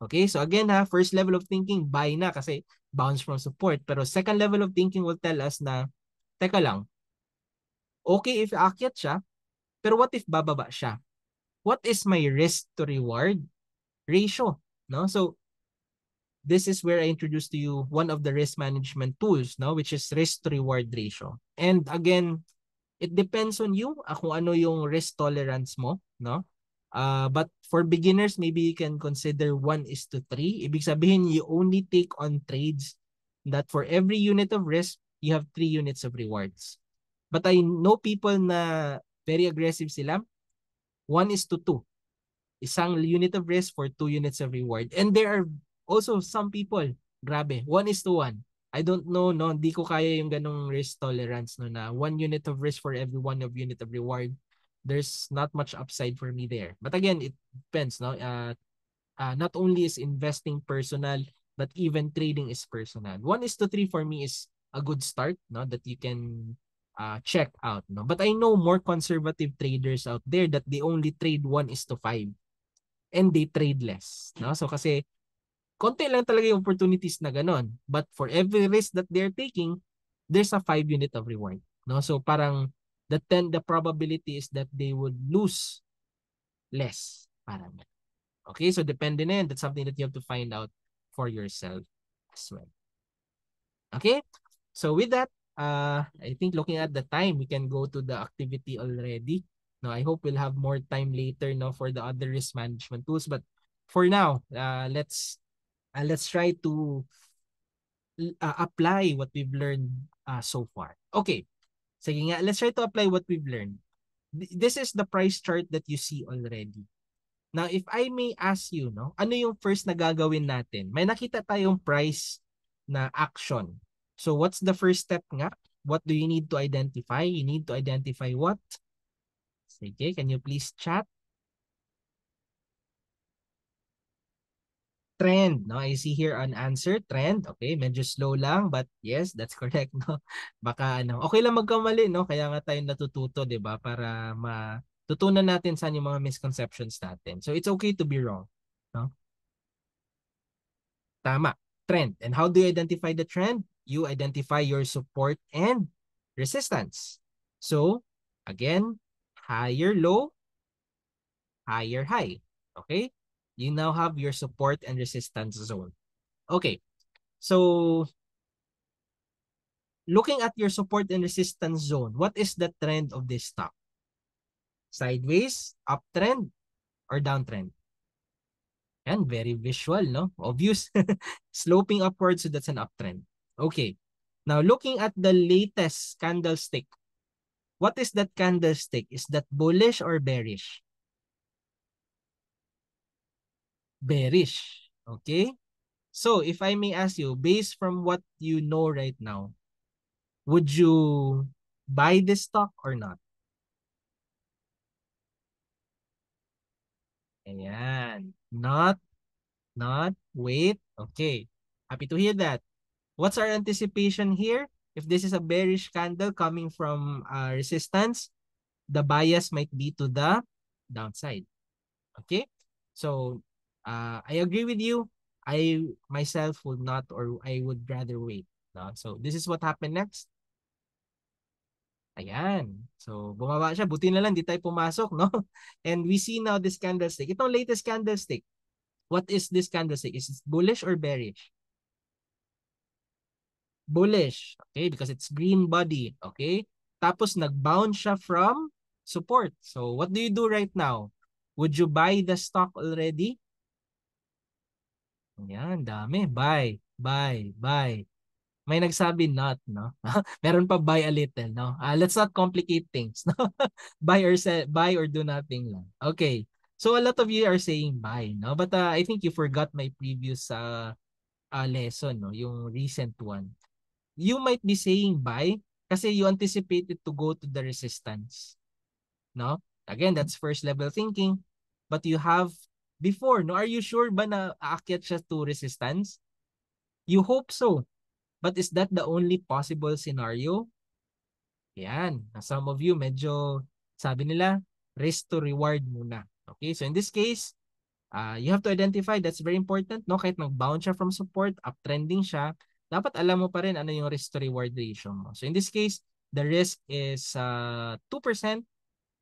Okay? So again first level of thinking, buy na kasi bounce from support. Pero second level of thinking will tell us na, teka lang, okay if aakyat siya, pero what if bababa siya? What is my risk to reward ratio? No? So this is where I introduced to you one of the risk management tools, no, which is risk to reward ratio. And again, it depends on you kung ano yung risk tolerance mo, no? But for beginners, maybe you can consider 1:3. Ibig sabihin, you only take on trades that for every unit of risk, you have 3 units of rewards. But I know people na very aggressive sila. 1:2. Isang unit of risk for 2 units of reward. And there are also some people, grabe, 1:1. I don't know, no, hindi ko kaya yung ganong risk tolerance, no, na 1 unit of risk for every 1 of unit of reward. There's not much upside for me there. But again, it depends, no. Not only is investing personal, but even trading is personal. 1:3 for me is a good start, no, that you can check out, no. But I know more conservative traders out there that they only trade 1:5 and they trade less, no. So kasi konti lang talaga yung opportunities na ganon. But for every risk that they're taking, there's a 5 unit of reward, no. So parang the probability is that they would lose less, parang. Okay, so depende na yan. That's something that you have to find out for yourself as well. Okay, so with that, I think looking at the time, we can go to the activity already. No, I hope we'll have more time later, no, for the other risk management tools. But for now, let's try to apply what we've learned so far. Okay, sige nga, let's try to apply what we've learned. This is the price chart that you see already. Now, if I may ask you, no, ano yung first na gagawin natin? May nakita tayong price na action. So, what's the first step nga? What do you need to identify? You need to identify what? Sige, can you please chat? Trend, no? I see here an answer, trend. Okay, medyo slow lang, but yes, that's correct, no? Baka okay lang magkamali, no? Kaya nga tayo natututo, 'di ba? Para matutunan natin saan yung mga misconceptions natin. So it's okay to be wrong, no? Tama, trend. And how do you identify the trend? You identify your support and resistance. So, again, higher low, higher high. Okay? You now have your support and resistance zone. Okay. So, looking at your support and resistance zone, what is the trend of this stock? Sideways, uptrend, or downtrend? And very visual, no? Obvious. Sloping upwards, so that's an uptrend. Okay. Now, looking at the latest candlestick, what is that candlestick? Is that bullish or bearish? Bearish. Okay? So, if I may ask you, based from what you know right now, would you buy this stock or not? Ayan. Not, wait. Okay. Happy to hear that. What's our anticipation here? If this is a bearish candle coming from resistance, the bias might be to the downside. Okay? So, I agree with you. I myself would not, or I would rather wait. No? So, this is what happened next. Ayan. So, bumaba siya. Buti na lang, di tayo pumasok, no? And we see now this candlestick. Itong latest candlestick. What is this candlestick? Is it bullish or bearish? Bullish. Okay? Because it's green body. Okay? Tapos, nag-bounce siya from support. So, what do you do right now? Would you buy the stock already? Ayan, dami. Buy, buy, buy. May nagsabi not, no? Meron pa buy a little, no? Let's not complicate things, no? Buy or sell, buy or do nothing lang. Okay. So a lot of you are saying buy, no? But I think you forgot my previous lesson, no? Yung recent one. You might be saying buy kasi you anticipated to go to the resistance, no? Again, that's first level thinking. But you have before, no? Are you sure ba na aakyat siya to resistance? You hope so. But is that the only possible scenario? Yan. Some of you medyo, sabi nila, risk to reward muna. Okay, so in this case, you have to identify, that's very important, no? Kahit mag-bounce siya from support, uptrending siya, dapat alam mo pa rin ano yung risk to reward ratio mo. So in this case, the risk is 2%,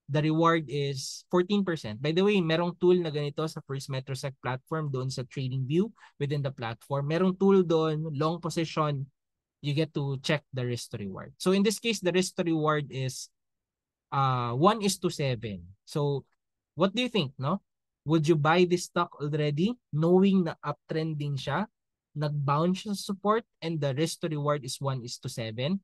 the reward is 14%. By the way, merong tool na ganito sa First Metrosec platform doon sa TradingView within the platform. Merong tool doon, long position, you get to check the risk to reward. So in this case, the risk to reward is 1:7. So what do you think, no? Would you buy this stock already knowing na uptrending siya, nag-bounce sa support, and the risk to reward is 1:7?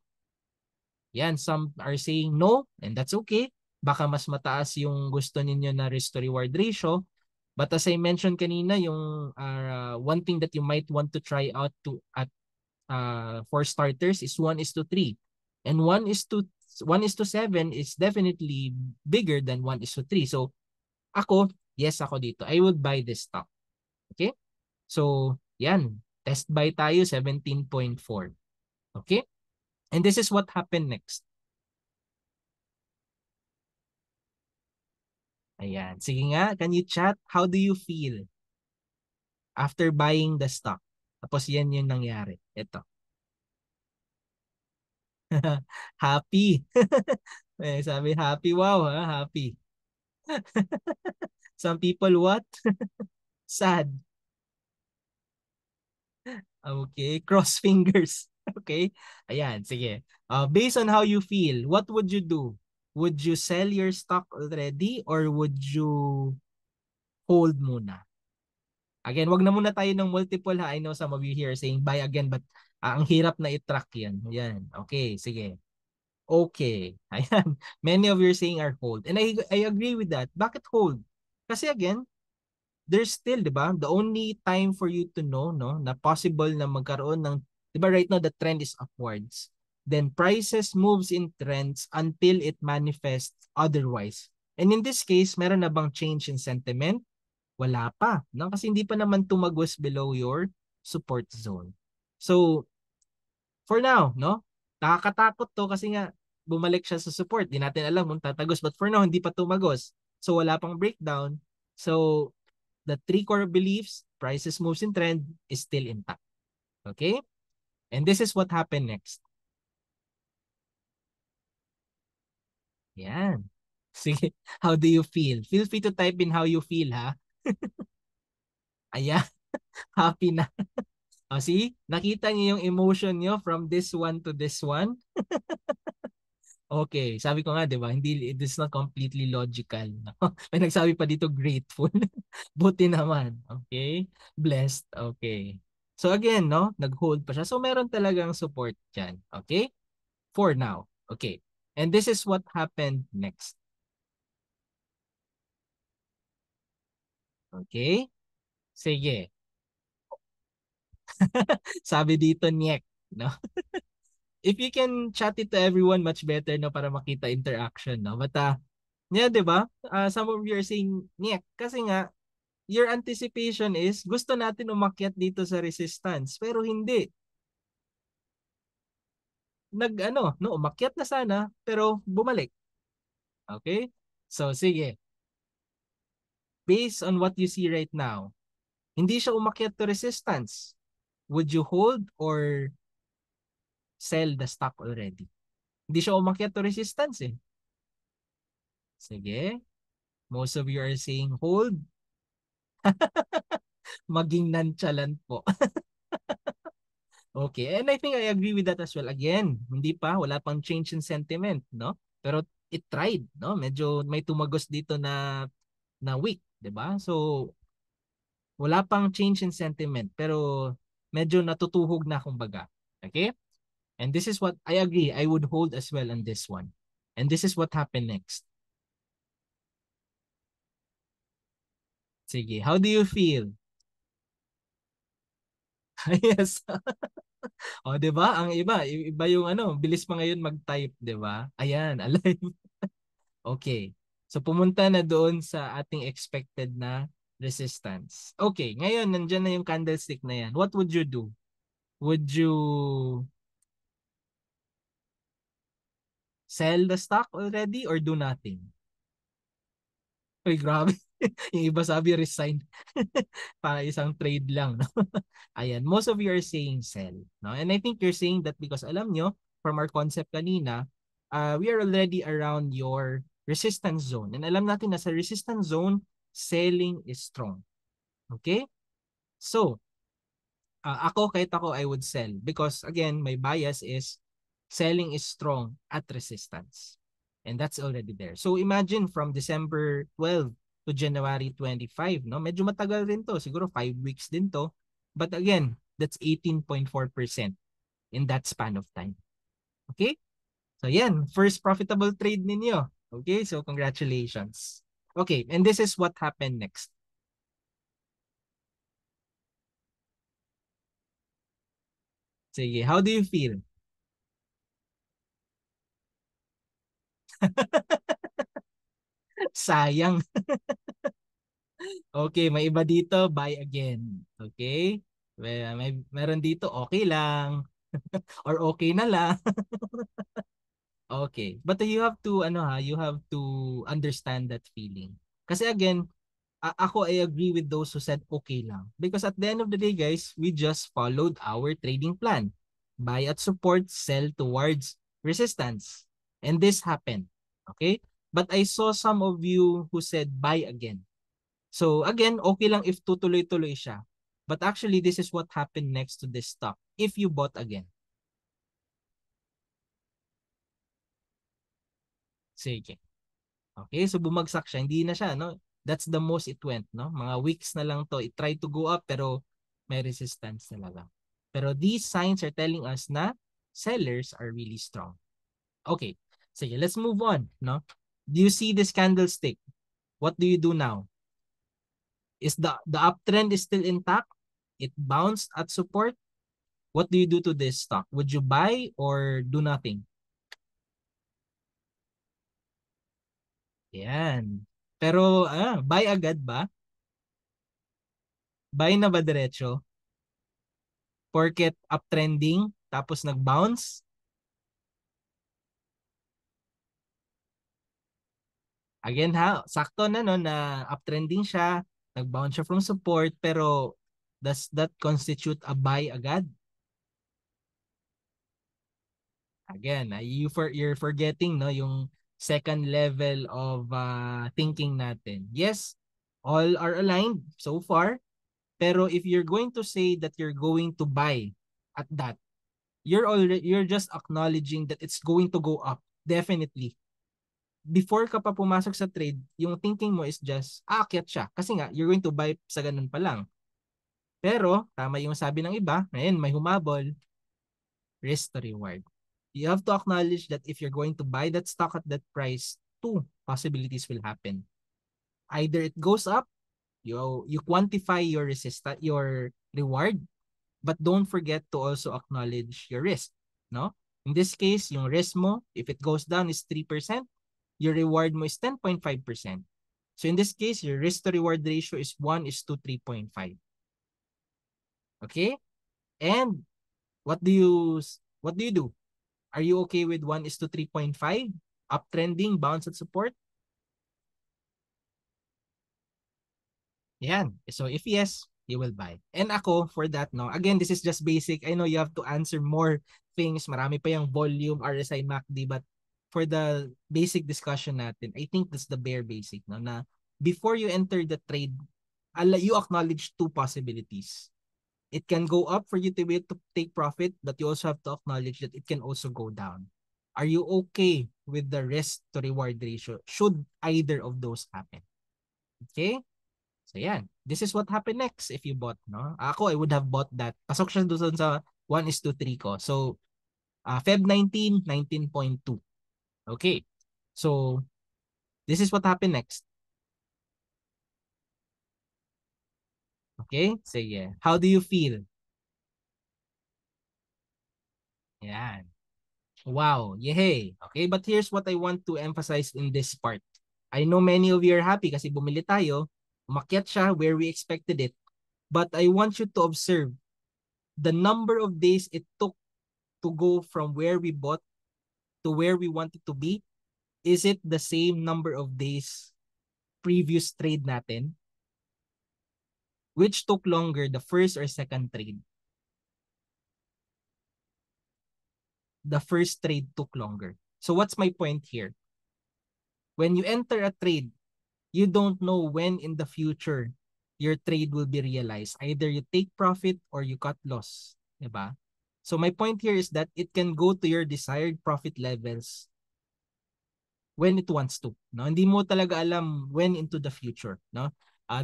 Yan, some are saying no, and that's okay. Baka mas mataas yung gusto ninyo na risk to reward ratio. But as I mentioned kanina, yung one thing that you might want to try out to at for starters is 1:3. And 1:7 is definitely bigger than 1:3. So ako, yes ako dito. I would buy this stock. Okay? So, yan. Test buy tayo, 17.4. Okay? And this is what happened next. Ayan. Sige nga, can you chat? How do you feel after buying the stock? Tapos yan yung nangyari. Ito. Happy. Eh, sabi happy. Wow, ha? Happy. Some people what? Sad. Okay, cross fingers. Okay? Ayan, sige. Based on how you feel, what would you do? Would you sell your stock already or would you hold muna? Again, wag na muna tayo ng multiple ha. I know some of you here are saying buy again but ang hirap na i-track yan. Ayan. Okay, sige. Okay. Ayan. Many of you are saying are hold. And I agree with that. Bakit hold? Kasi again, there's still, 'di ba? The only time for you to know, no, na possible na magkaroon ng, 'di ba, right now the trend is upwards. Then prices moves in trends until it manifests otherwise. And in this case, meron na bang change in sentiment? Wala pa, no? Kasi hindi pa naman tumagos below your support zone. So, for now, no? Nakakatakot to kasi nga bumalik siya sa support. Di natin alam kung tatagos. But for now, hindi pa tumagos. So, wala pang breakdown. So, the three core beliefs, prices moves in trend, is still intact. Okay? And this is what happened next. Yan. Sige, how do you feel? Feel free to type in how you feel, ha? Ayan, happy na. O, see? Nakita niyo yung emotion niyo from this one to this one? Okay, sabi ko nga, 'di ba? Hindi, it is not completely logical. No? May nagsabi pa dito grateful. Buti naman. Okay? Blessed. Okay. So again, no, nag-hold pa siya. So meron talagang support diyan. Okay? For now. Okay. And this is what happened next. Okay? Sige. Sabi dito, Nyek, no? If you can chat it to everyone, much better, no, para makita interaction, no? But yeah, 'di ba? Some of you are saying, Nyek, kasi nga your anticipation is gusto natin umakyat dito sa resistance, pero hindi. Nag-ano, no, umakyat na sana pero bumalik. Okay? So sige, based on what you see right now, hindi siya umakyat to resistance. Would you hold or sell the stock already? Hindi siya umakyat to resistance eh. Sige. Most of you are saying hold. Maging nonchalant po. Okay, and I think I agree with that as well. Again, hindi pa, wala pang change in sentiment, no? Pero it tried, no? Medyo may tumagos dito na weak, 'di ba? So wala pang change in sentiment, pero medyo natutuhog na kumbaga. Okay? And this is what I agree, I would hold as well on this one. And this is what happened next. Sige, how do you feel? Yes. O, 'di ba? Ang iba yung ano, bilis pa ngayon mag-type, 'di ba? Ayan, alive. Okay. So pumunta na doon sa ating expected na resistance. Okay, ngayon nandiyan na yung candlestick na yan. What would you do? Would you sell the stock already or do nothing? Uy, grabe. Yung iba sabi resign. Para isang trade lang. No? Ayan, most of you are saying sell. No? And I think you're saying that because alam nyo, from our concept kanina, we are already around your resistance zone. And alam natin na sa resistance zone, selling is strong. Okay? So, kahit ako, I would sell. Because again, my bias is selling is strong at resistance. And that's already there. So imagine from December 12 to January 25, no? Medyo matagal rin to. Siguro 5 weeks din to. But again, that's 18.4% in that span of time. Okay? So yan, first profitable trade ninyo. Okay? So congratulations. Okay, and this is what happened next. Sige, how do you feel? Sayang. Okay, may iba dito, buy again. Okay? Meron dito, okay lang. Or okay na lang. Okay. But you have to, you have to understand that feeling. Kasi again, ako, I agree with those who said okay lang. Because at the end of the day, guys, we just followed our trading plan. Buy at support, sell towards resistance. And this happened. Okay? But I saw some of you who said buy again. So again, okay lang if tutuloy-tuloy siya. But actually, this is what happened next to this stock if you bought again. Sige. Okay, so bumagsak siya. Hindi na siya, no? That's the most it went, no? Mga weeks na lang to. It tried to go up pero may resistance talaga. Pero these signs are telling us na sellers are really strong. Okay. Sige, let's move on, no? Do you see this candlestick? What do you do now? Is the uptrend is still intact? It bounced at support? What do you do to this stock? Would you buy or do nothing? Yan. Pero buy agad ba? Buy na ba diretso? Porket uptrending tapos nag-bounce? Again ha, sakto na no na uptrending siya, nag-bounce siya from support pero does that constitute a buy agad? Again, you're forgetting no yung second level of thinking natin. Yes, all are aligned so far. Pero if you're going to say that you're going to buy at that, you're just acknowledging that it's going to go up. Definitely. Before ka pa pumasok sa trade, yung thinking mo is just, aakyat siya. Kasi nga, you're going to buy sa ganun pa lang. Pero, tama yung sabi ng iba, ngayon may humabol, risk to reward. You have to acknowledge that if you're going to buy that stock at that price, two possibilities will happen. Either it goes up, you quantify your your reward, but don't forget to also acknowledge your risk, no? In this case, yung risk mo, if it goes down is 3%, your reward mo is 10.5%. So in this case, your risk to reward ratio is 1 is to 3.5. Okay? And what do you do? Are you okay with 1 is to 3.5? Uptrending, bounce at support? Yan. So if yes, you will buy. And ako, for that, no, again, this is just basic. I know you have to answer more things. Marami pa yung volume, RSI, MACD, but for the basic discussion natin, I think that's the bare basic, no, na before you enter the trade, you acknowledge two possibilities. It can go up for you to be able to take profit, but you also have to acknowledge that it can also go down. Are you okay with the risk to reward ratio? Should either of those happen? Okay? So yan. This is what happened next if you bought, no? Ako, I would have bought that. Pasok siya doon sa 1 is to 3 ko. So, Feb 19, 19.2. Okay. So, this is what happened next. Okay? Sige. How do you feel? Yan. Wow. Yay. Okay, but here's what I want to emphasize in this part. I know many of you are happy kasi bumili tayo. Umakyat siya where we expected it. But I want you to observe the number of days it took to go from where we bought to where we want it to be. Is it the same number of days previous trade natin? Which took longer, the first or second trade? The first trade took longer. So what's my point here? When you enter a trade, you don't know when in the future your trade will be realized. Either you take profit or you cut loss. Diba? So my point here is that it can go to your desired profit levels when it wants to. No? Hindi mo talaga alam when into the future. No?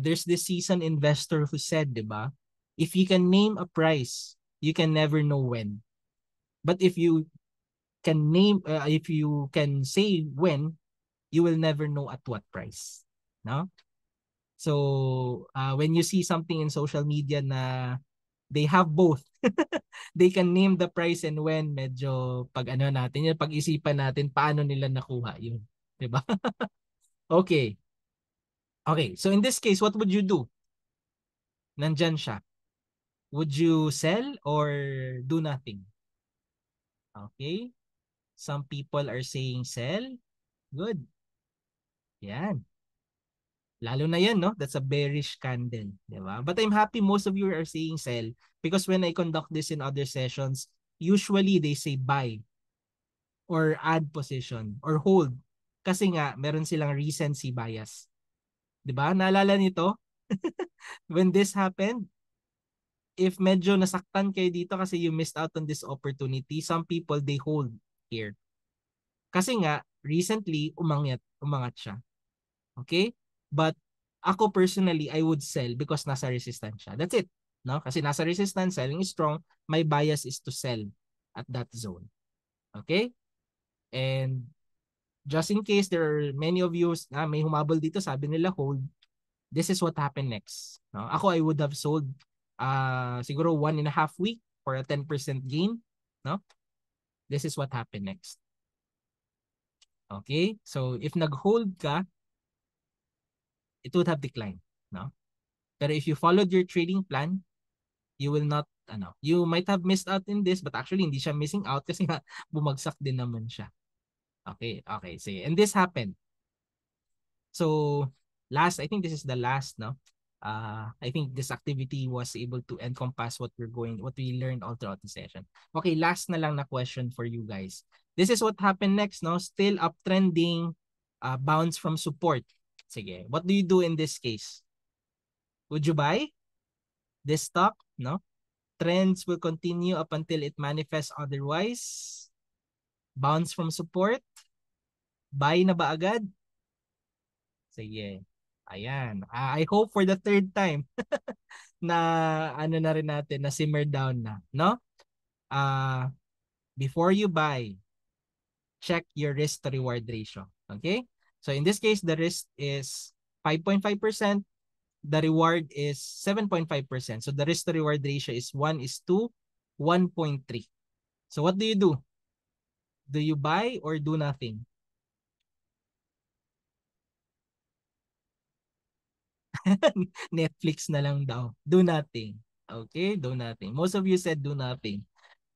There's this seasoned investor who said, diba, if you can name a price, you can never know when. But if you can say when, you will never know at what price. No? So, when you see something in social media na they have both, they can name the price and when, medyo pag ano natin, yung pag-isipan natin paano nila nakuha yun. 'Di ba? Okay. Okay, so in this case, what would you do? Nandyan siya. Would you sell or do nothing? Okay. Some people are saying sell. Good. Yan. Lalo na yan, no? That's a bearish candle, di ba? But I'm happy most of you are saying sell because when I conduct this in other sessions, usually they say buy or add position or hold. Kasi nga, meron silang recency bias. Di ba? Naalala nito? When this happened, if medyo nasaktan kayo dito kasi you missed out on this opportunity, some people, they hold here. Kasi nga, recently, umangat siya. Okay? But ako personally, I would sell because nasa resistance siya. That's it. No? Kasi nasa resistance, selling is strong. My bias is to sell at that zone. Okay? And just in case there are many of you may humabol dito, sabi nila hold, this is what happened next. No? Ako, I would have sold siguro 1.5 week for a 10% gain. No? This is what happened next. Okay? So, if nag-hold ka, it would have declined. No? Pero if you followed your trading plan, you will not, you might have missed out in this, but actually hindi siya missing out kasi nga bumagsak din naman siya. Okay, okay. So, and this happened. So, I think this is the last, no? I think this activity was able to encompass what we learned all throughout the session. Okay, last na lang na question for you guys. This is what happened next, no? Still uptrending, bounce from support. Sige, what do you do in this case? Would you buy this stock? No? Trends will continue up until it manifests otherwise. Bounce from support. Buy na ba agad? Sige. Ayan. I hope for the third time na ano na rin natin, na simmer down na, no? Uh, Before you buy, check your risk to reward ratio. Okay? So in this case, the risk is 5.5%. The reward is 7.5%. So the risk to reward ratio is 1 is to 1.3. So what do you do? Do you buy or do nothing? Netflix na lang daw. Do nothing. Okay? Do nothing. Most of you said do nothing.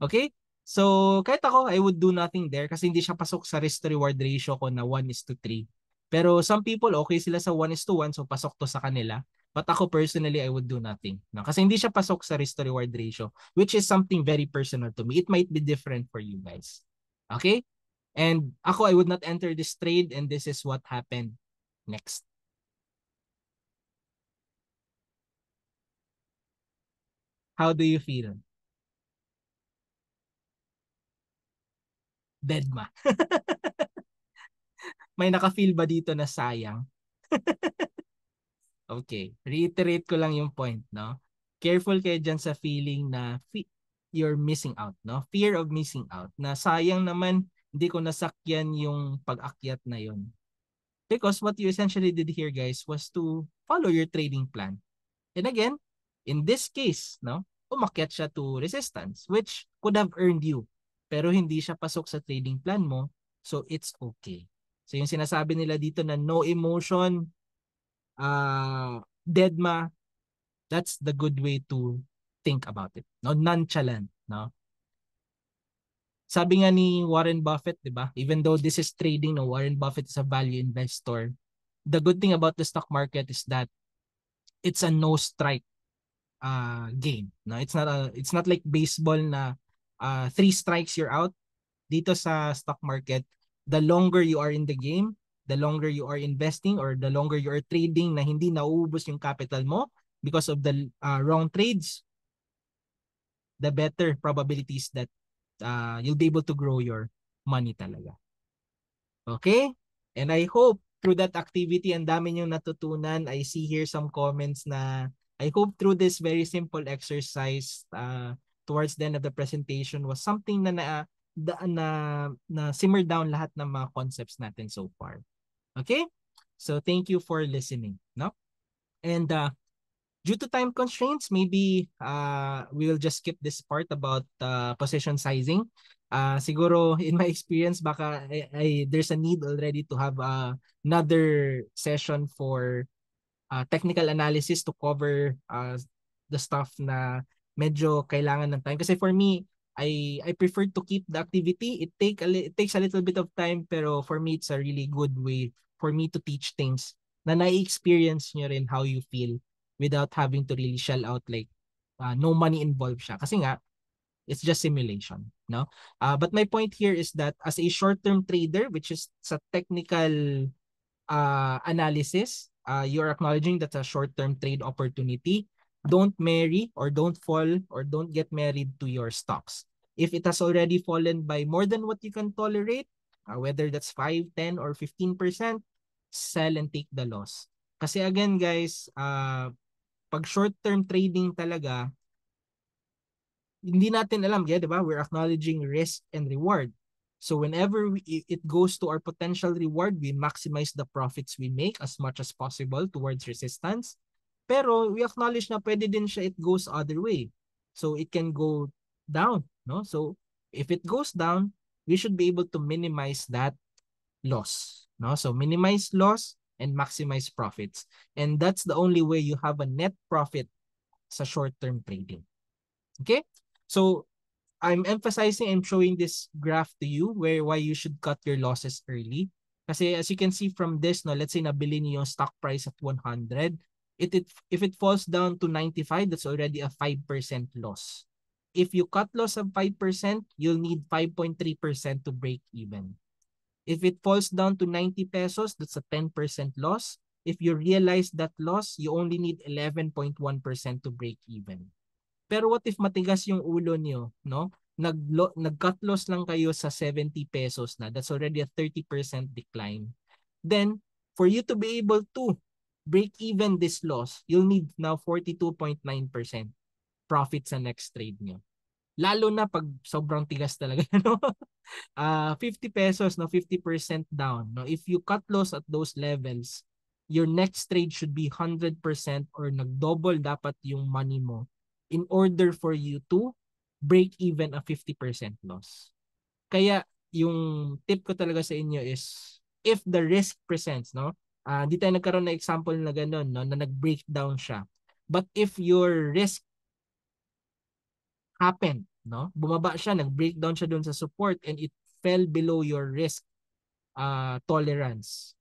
Okay? So, kahit ako, I would do nothing there kasi hindi siya pasok sa risk to reward ratio ko na 1 is to 3. Pero some people, okay sila sa 1 is to 1, so pasok to sa kanila. But ako personally, I would do nothing. No? Kasi hindi siya pasok sa risk to reward ratio, which is something very personal to me. It might be different for you guys. Okay? And ako, I would not enter this trade, and this is what happened next. How do you feel? Deadma. May naka-feel ba dito na sayang? Okay, reiterate ko lang yung point, no? Careful kayo dyan sa feeling na you're missing out, no? Fear of missing out, na sayang naman hindi ko nasakyan yung pag-akyat na yun. Because what you essentially did here, guys, was to follow your trading plan. And again, in this case, no, umakyat siya to resistance, which could have earned you. Pero hindi siya pasok sa trading plan mo, so it's okay. So yung sinasabi nila dito na no emotion, deadma, that's the good way to think about it. No, nonchalant, no? Sabi nga ni Warren Buffett, 'di ba? Even though this is trading, no, Warren Buffett is a value investor. The good thing about the stock market is that it's a no strike game. No, it's not like baseball na three strikes you're out. Dito sa stock market, the longer you are in the game, the longer you are investing or the longer you are trading na hindi nauubos yung capital mo because of the wrong trades, the better probabilities that you'll be able to grow your money talaga. Okay? And I hope through that activity, ang dami niyong natutunan. I see here some comments na I hope through this very simple exercise towards the end of the presentation was something na simmer down lahat ng mga concepts natin so far. Okay? So thank you for listening, no? And due to time constraints, maybe we will just skip this part about position sizing. Siguro in my experience, baka there's a need already to have another session for technical analysis to cover the stuff na medyo kailangan ng time. Kasi for me, I prefer to keep the activity. It takes a little bit of time, pero for me, it's a really good way for me to teach things na na-experience nyo rin how you feel without having to really shell out like no money involved siya. Kasi nga, it's just simulation, no? But my point here is that as a short-term trader, which is sa technical analysis, you're acknowledging that's a short-term trade opportunity. Don't marry or don't fall or don't get married to your stocks. If it has already fallen by more than what you can tolerate, whether that's 5, 10, or 15%, sell and take the loss. Kasi again guys, pag short-term trading talaga, hindi natin alam, yeah, 'di ba? We're acknowledging risk and reward. So whenever it goes to our potential reward, we maximize the profits we make as much as possible towards resistance. Pero we acknowledge na pwede din siya it goes other way. So it can go down, no? So if it goes down, we should be able to minimize that loss, no? So minimize loss and maximize profits. And that's the only way you have a net profit sa short-term trading. Okay? So I'm emphasizing and showing this graph to you why you should cut your losses early. Kasi as you can see from this, no, let's say nabili niyo yung stock price at 100. If it falls down to 95, that's already a 5% loss. If you cut loss of 5%, you'll need 5.3% to break even. If it falls down to 90 pesos, that's a 10% loss. If you realize that loss, you only need 11.1% to break even. Pero what if matigas yung ulo niyo, no? Nag-cut loss lang kayo sa 70 pesos na. That's already a 30% decline. Then, for you to be able to break even this loss, you'll need now 42.9% profit sa next trade niyo. Lalo na pag sobrang tigas talaga, no? 50 pesos, no, 50% down. No, if you cut loss at those levels, your next trade should be 100% or nag-double dapat yung money mo in order for you to break even a 50% loss. Kaya yung tip ko talaga sa inyo is if the risk presents, no, di tayo nagkaroon ng example na ganun, no, na nag-breakdown siya. But if your risk happened, no, bumaba siya, nag-breakdown siya dun sa support and it fell below your risk tolerance,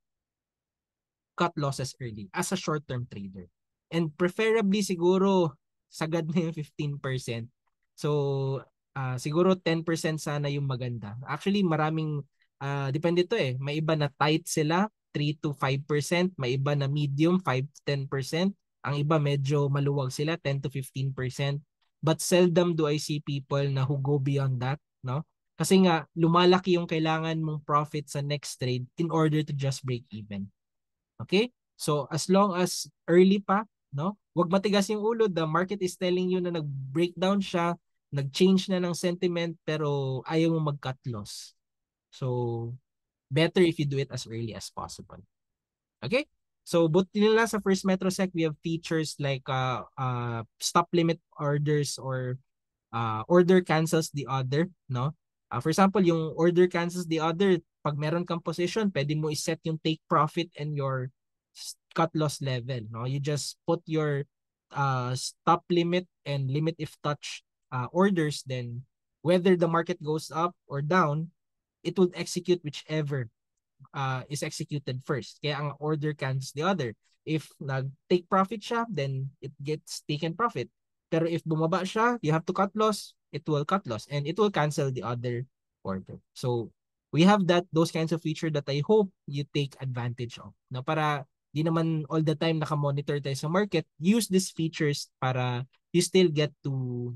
cut losses early as a short-term trader. And preferably siguro sagad na yung 15%. So siguro 10% sana yung maganda. Actually maraming depende to eh. May iba na tight sila, 3 to 5%, may iba na medium, 5 to 10%. Ang iba medyo maluwag sila, 10 to 15%. But seldom do I see people na who go beyond that, no? Kasi nga lumalaki yung kailangan mong profit sa next trade in order to just break even. Okay? So as long as early pa, no? Huwag matigas yung ulo. The market is telling you na nag-breakdown siya, nag-change na ng sentiment pero ayaw mo mag-cut loss. So better if you do it as early as possible. Okay? So buti nila sa First Metrosec, we have features like stop limit orders or order cancels the other, no? For example, yung order cancels the other, pag meron kang position, pwede mo iset yung take profit and your cut loss level, no? You just put your stop limit and limit if touch orders, then whether the market goes up or down, it will execute whichever is executed first. Kaya ang order cancels the other. If nag-take profit siya, then it gets taken profit. Pero if bumaba siya, you have to cut loss, it will cut loss and it will cancel the other order. So we have those kinds of feature that I hope you take advantage of. No, para di naman all the time naka-monitor tayo sa market, use these features para you still get to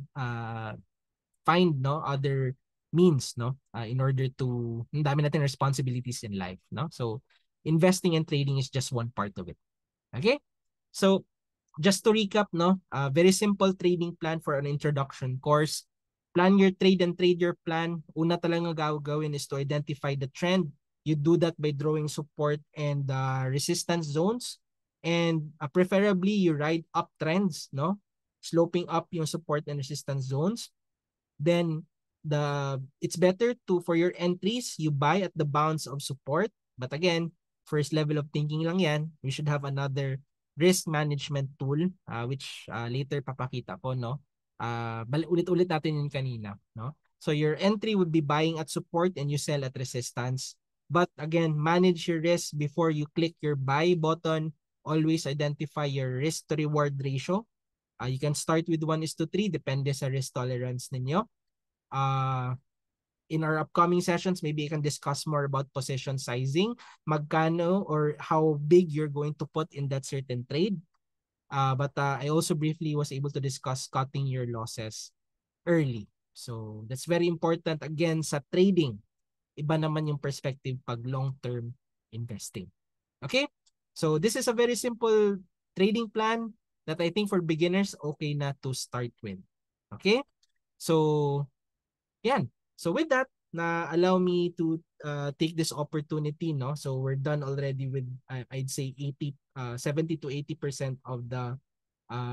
find other means in order to ang dami natin responsibilities in life, no? So investing and trading is just one part of it. Okay? So just to recap, very simple trading plan for an introduction course. Plan your trade and trade your plan. Una talaga gagawin is to identify the trend. You do that by drawing support and resistance zones, and preferably you ride up trends, sloping up yung support and resistance zones. Then it's better to, for your entries, you buy at the bounds of support. But again, first level of thinking lang yan. We should have another risk management tool which later papakita ko, ulit-ulit natin yun kanina, So your entry would be buying at support and you sell at resistance. But again, manage your risk before you click your buy button. Always identify your risk to reward ratio. You can start with 1:3, depende sa risk tolerance ninyo. In our upcoming sessions, maybe I can discuss more about position sizing, magkano or how big you're going to put in that certain trade. But I also briefly was able to discuss cutting your losses early. So that's very important. Again, sa trading, iba naman yung perspective pag long-term investing. Okay? So this is a very simple trading plan that I think for beginners, okay na to start with. Okay? So, yan. So with that, allow me to take this opportunity, So we're done already with, I'd say 70 to 80% of the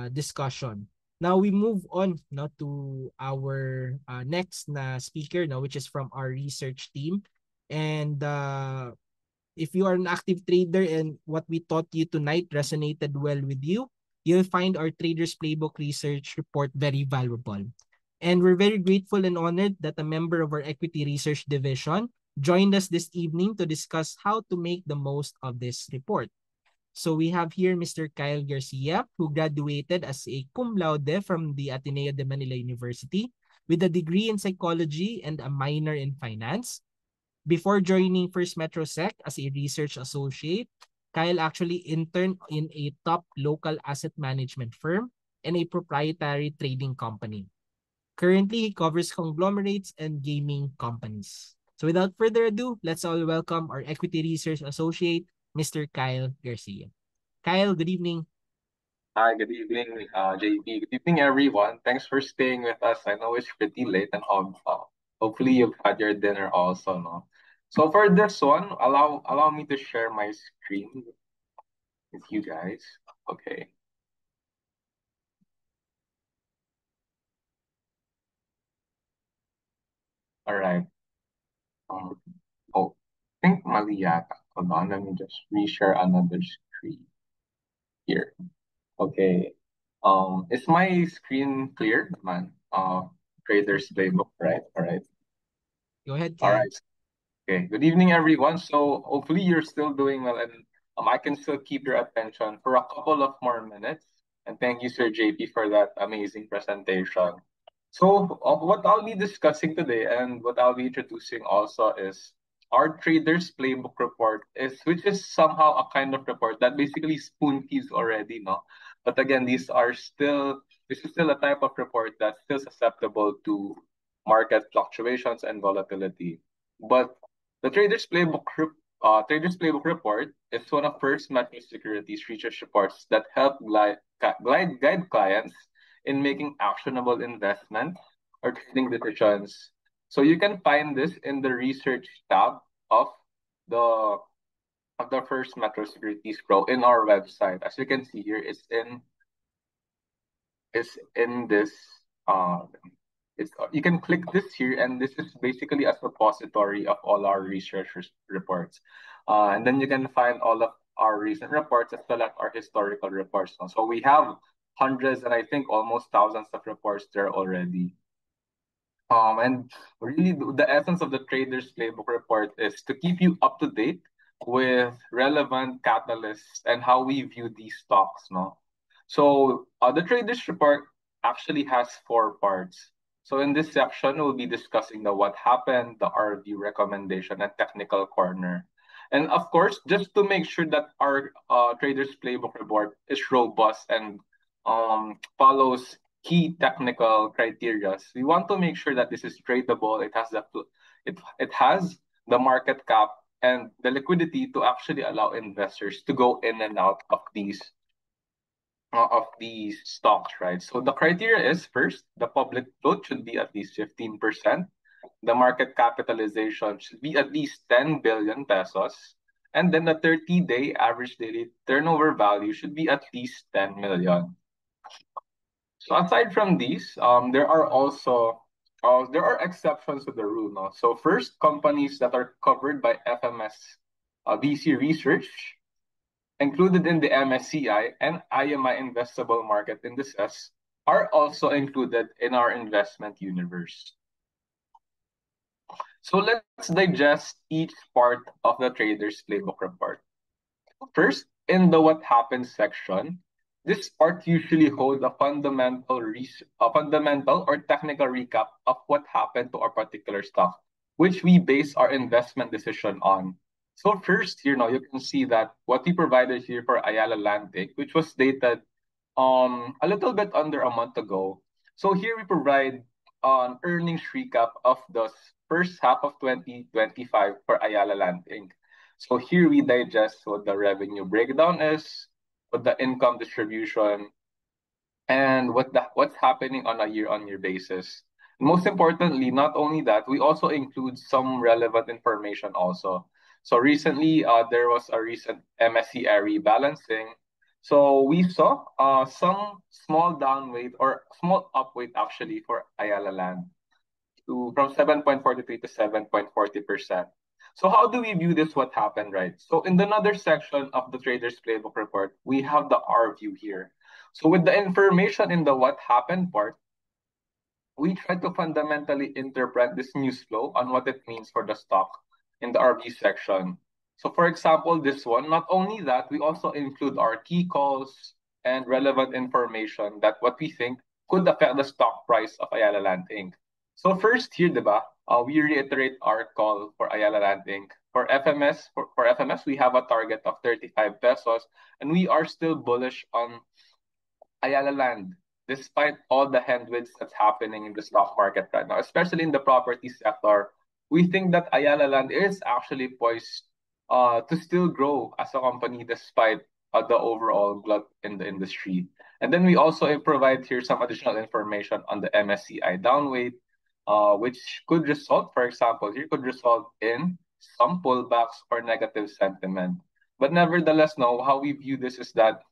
discussion. Now we move on to our next speaker, which is from our research team. And if you are an active trader and what we taught you tonight resonated well with you, you'll find our Traders Playbook research report very valuable. And we're very grateful and honored that a member of our equity research division joined us this evening to discuss how to make the most of this report. So we have here Mr. Kyle Garcia, who graduated as a cum laude from the Ateneo de Manila University with a degree in psychology and a minor in finance. Before joining First Metrosec as a research associate, Kyle actually interned in a top local asset management firm and a proprietary trading company. Currently, he covers conglomerates and gaming companies. So without further ado, let's all welcome our equity research associate, Mr. Kyle Garcia. Kyle, good evening. Hi, good evening, JP. Good evening, everyone. Thanks for staying with us. I know it's pretty late and hopefully you've had your dinner also, no? So for this one, allow me to share my screen with you guys. Okay. All right. Um, oh, I think mali yata. Hold on, let me just reshare another screen here. Okay. Is my screen clear, man? Trader's Playbook, right? All right. Go ahead, All Kyle. right. Okay, good evening, everyone. So hopefully you're still doing well, and I can still keep your attention for a couple of more minutes. And thank you, Sir JP, for that amazing presentation. So what I'll be discussing today and what I'll be introducing also is our Traders Playbook report, which is somehow a kind of report that basically spoon feeds already, no? But again, this is still a type of report that's still susceptible to market fluctuations and volatility. But the Traders Playbook report is one of First Metro Securities research reports that help guide clients in making actionable investment or trading decisions. So you can find this in the research tab of the the First Metro Securities Pro in our website. As you can see here, it's in this uh you can click this here, and this is basically a repository of all our reports. And then you can find all of our recent reports as well as our historical reports. So we have hundreds and I think almost thousands of reports there already. And really, the essence of the Traders Playbook report is to keep you up to date with relevant catalysts and how we view these stocks. No, so the Traders report actually has four parts. So in this section, we'll be discussing the what happened, the R view recommendation, and technical corner. And of course, just to make sure that our Traders Playbook report is robust and follows key technical criteria. We want to make sure that this is tradable. It has the market cap and the liquidity to actually allow investors to go in and out of these stocks, right? So the criteria is first, the public float should be at least 15%. The market capitalization should be at least 10 billion pesos. And then the 30-day average daily turnover value should be at least 10 million. So aside from these, there are exceptions to the rule. No? So first, companies that are covered by FMS VC research included in the MSCI and IMI investable market indices are also included in our investment universe. So let's digest each part of the Trader's Playbook report. First, in the what happens section, this part usually holds a fundamental or technical recap of what happened to our particular stock, which we base our investment decision on. So first, here now you can see that what we provided here for Ayala Landtake, which was dated a little bit under a month ago. So here we provide an earnings recap of the first half of 2025 for Ayala Land Inc. So here we digest what the revenue breakdown is, what the income distribution, and what's happening on a year-on-year basis. Most importantly, not only that, we also include some relevant information also. So recently, there was a recent MSCI rebalancing. So we saw some small downweight or small upweight actually for Ayala Land from 7.43 to 7.40%. So how do we view this what happened, right? So in another section of the Trader's Playbook report, we have the R view here. So with the information in the what happened part, we try to fundamentally interpret this news flow on what it means for the stock in the RV section. So for example, this one, not only that, we also include our key calls and relevant information that what we think could affect the stock price of Ayala Land Inc. So first here, diba, we reiterate our call for Ayala Land Inc. For FMS, we have a target of 35 pesos, and we are still bullish on Ayala Land, despite all the headwinds that's happening in the stock market right now, especially in the property sector. We think that Ayala Land is actually poised to still grow as a company despite the overall glut in the industry. And then we also provide here some additional information on the MSCI downweight, which could result, for example, here could result in some pullbacks or negative sentiment. But nevertheless, no, how we view this is that